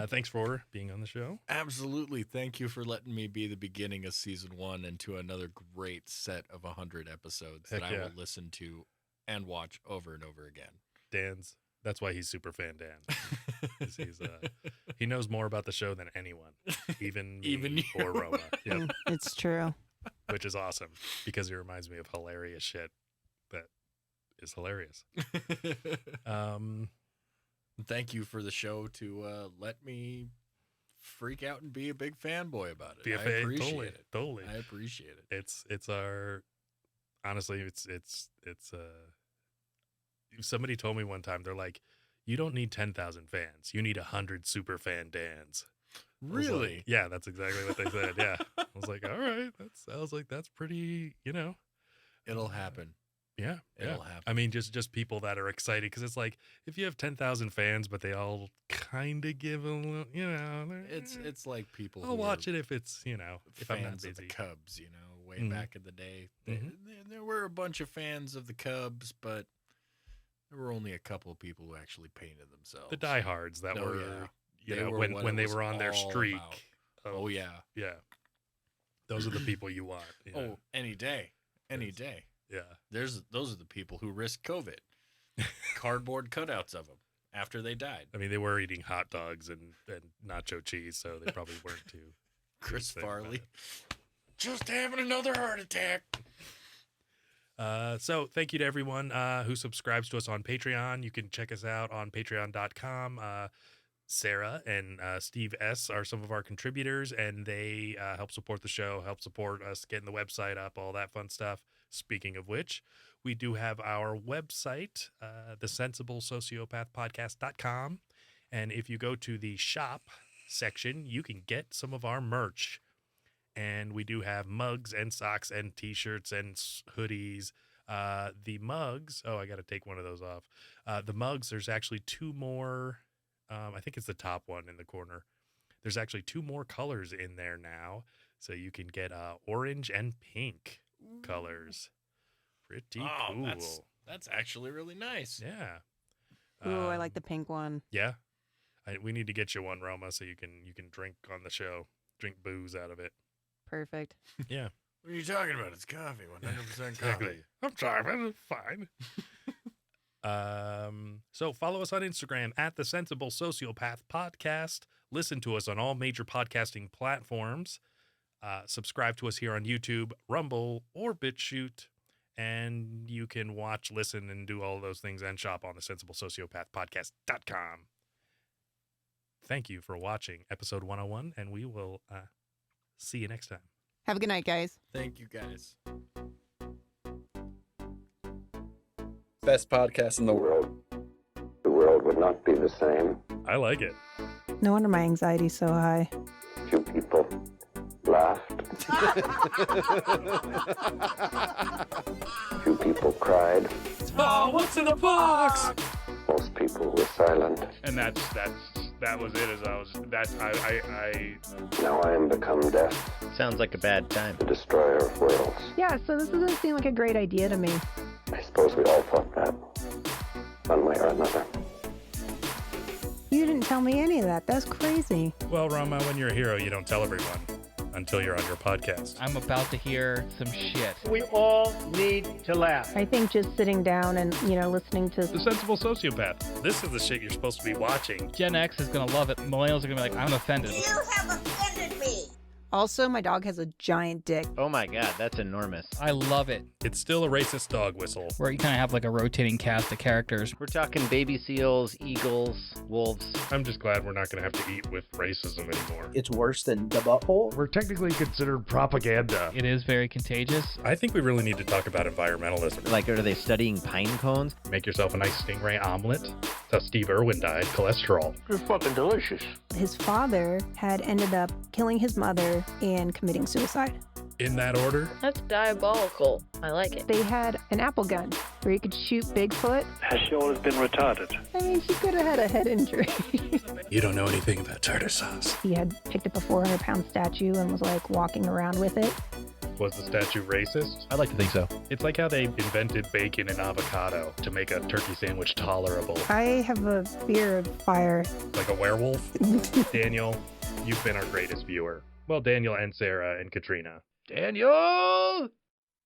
Thanks for being on the show. Absolutely. Thank you for letting me be the beginning of season 1 and to another great set of 100 episodes Heck that yeah. I will listen to and watch over and over again. That's why he's super fan Dan. 'Cause he knows more about the show than anyone, even me Even you. or Roma. Yep. It's true. Which is awesome because it reminds me of hilarious shit that is hilarious. Thank you for the show to let me freak out and be a big fanboy about it. Be a I fan, appreciate it. totally. I appreciate it. It's our honestly, it's somebody told me one time, they're like, you don't need 10,000 fans. You need 100 super fan Dans. I was like, Really? yeah, that's exactly what they said. Yeah. I was like, all right. That's pretty, It'll happen. yeah. It'll yeah. happen. I mean, just people that are excited because it's like if you have 10,000 fans, but they all kind of give a little, It's like people. I'll watch it if it's, if I'm not fans of busy. the Cubs, way Mhm. back in the day. Mhm. There were a bunch of fans of the Cubs, but there were only a couple of people who actually painted themselves. The diehards that Oh, were, yeah. They were when what when it they was were on their all streak. about. of- Oh yeah. Yeah. Those are the people you want. Oh, any day. Any Yes. day. Yeah. Those are the people who risked COVID. Cardboard cutouts of them after they died. I mean, they were eating hot dogs and nacho cheese, so they probably weren't too. Chris think about Farley. it. Just having another heart attack. So thank you to everyone who subscribes to us on Patreon. You can check us out on patreon.com. Sarah and Steve S. are some of our contributors, and they help support the show, help support us getting the website up, all that fun stuff. Speaking of which, we do have our website, thesensiblesociopathpodcast.com. And if you go to the shop section, you can get some of our merch. And we do have mugs and socks and T-shirts and hoodies. The mugs. Oh, I got to take one of those off. The mugs. There's actually 2 more. I think it's the top one in the corner. There's actually 2 more colors in there now, so you can get orange and pink colors. Pretty cool. That's actually really nice. Yeah. Ooh, I like the pink one. Yeah. We need to get you one, Roma, so you can drink on the show. Drink booze out of it. Perfect. Yeah. What are you talking about? It's coffee. 100% Exactly. coffee. I'm sorry, but it's fine. So follow us on Instagram at the Sensible Sociopath Podcast. Listen to us on all major podcasting platforms. Subscribe to us here on YouTube, Rumble, or BitChute. And you can watch, listen, and do all those things and shop on the sensiblesociopathpodcast.com. Thank you for watching episode 101, and we will see you next time. Have a good night, guys. Thank you, guys. Best podcast in the world. The world would not be the same. I like it. No wonder my anxiety's so high. Few people laughed. Few people cried. Oh, what's in the box? Most people were silent. And that was it. Now I am become death, Sounds like a bad time. the destroyer of worlds. Yeah, so this doesn't seem like a great idea to me. I suppose we all thought that, one way or another. You didn't tell me any of that. That's crazy. Well, Roma, when you're a hero, you don't tell everyone until you're on your podcast. I'm about to hear some shit. We all need to laugh. I think just sitting down and, listening to... The Sensible Sociopath. This is the shit you're supposed to be watching. Gen X is going to love it. Millennials are going to be like, I'm offended. You have offended me. Also, my dog has a giant dick. Oh my god, that's enormous. I love it. It's still a racist dog whistle. Where you kind of have like a rotating cast of characters. We're talking baby seals, eagles, wolves. I'm just glad we're not going to have to eat with racism anymore. It's worse than the butthole. We're technically considered propaganda. It is very contagious. I think we really need to talk about environmentalism. Like, are they studying pine cones? Make yourself a nice stingray omelet. That's how Steve Irwin died. Cholesterol. It's fucking delicious. His father had ended up killing his mother and committing suicide. In that order? That's diabolical. I like it. They had an apple gun where you could shoot Bigfoot. Has she always been retarded? I mean, she could have had a head injury. You don't know anything about tartar sauce. He had picked up a 400-pound statue and was like walking around with it. Was the statue racist? I'd like to think so. It's like how they invented bacon and avocado to make a turkey sandwich tolerable. I have a fear of fire. Like a werewolf? Daniel, you've been our greatest viewer. Well, Daniel and Sarah and Katrina. Daniel!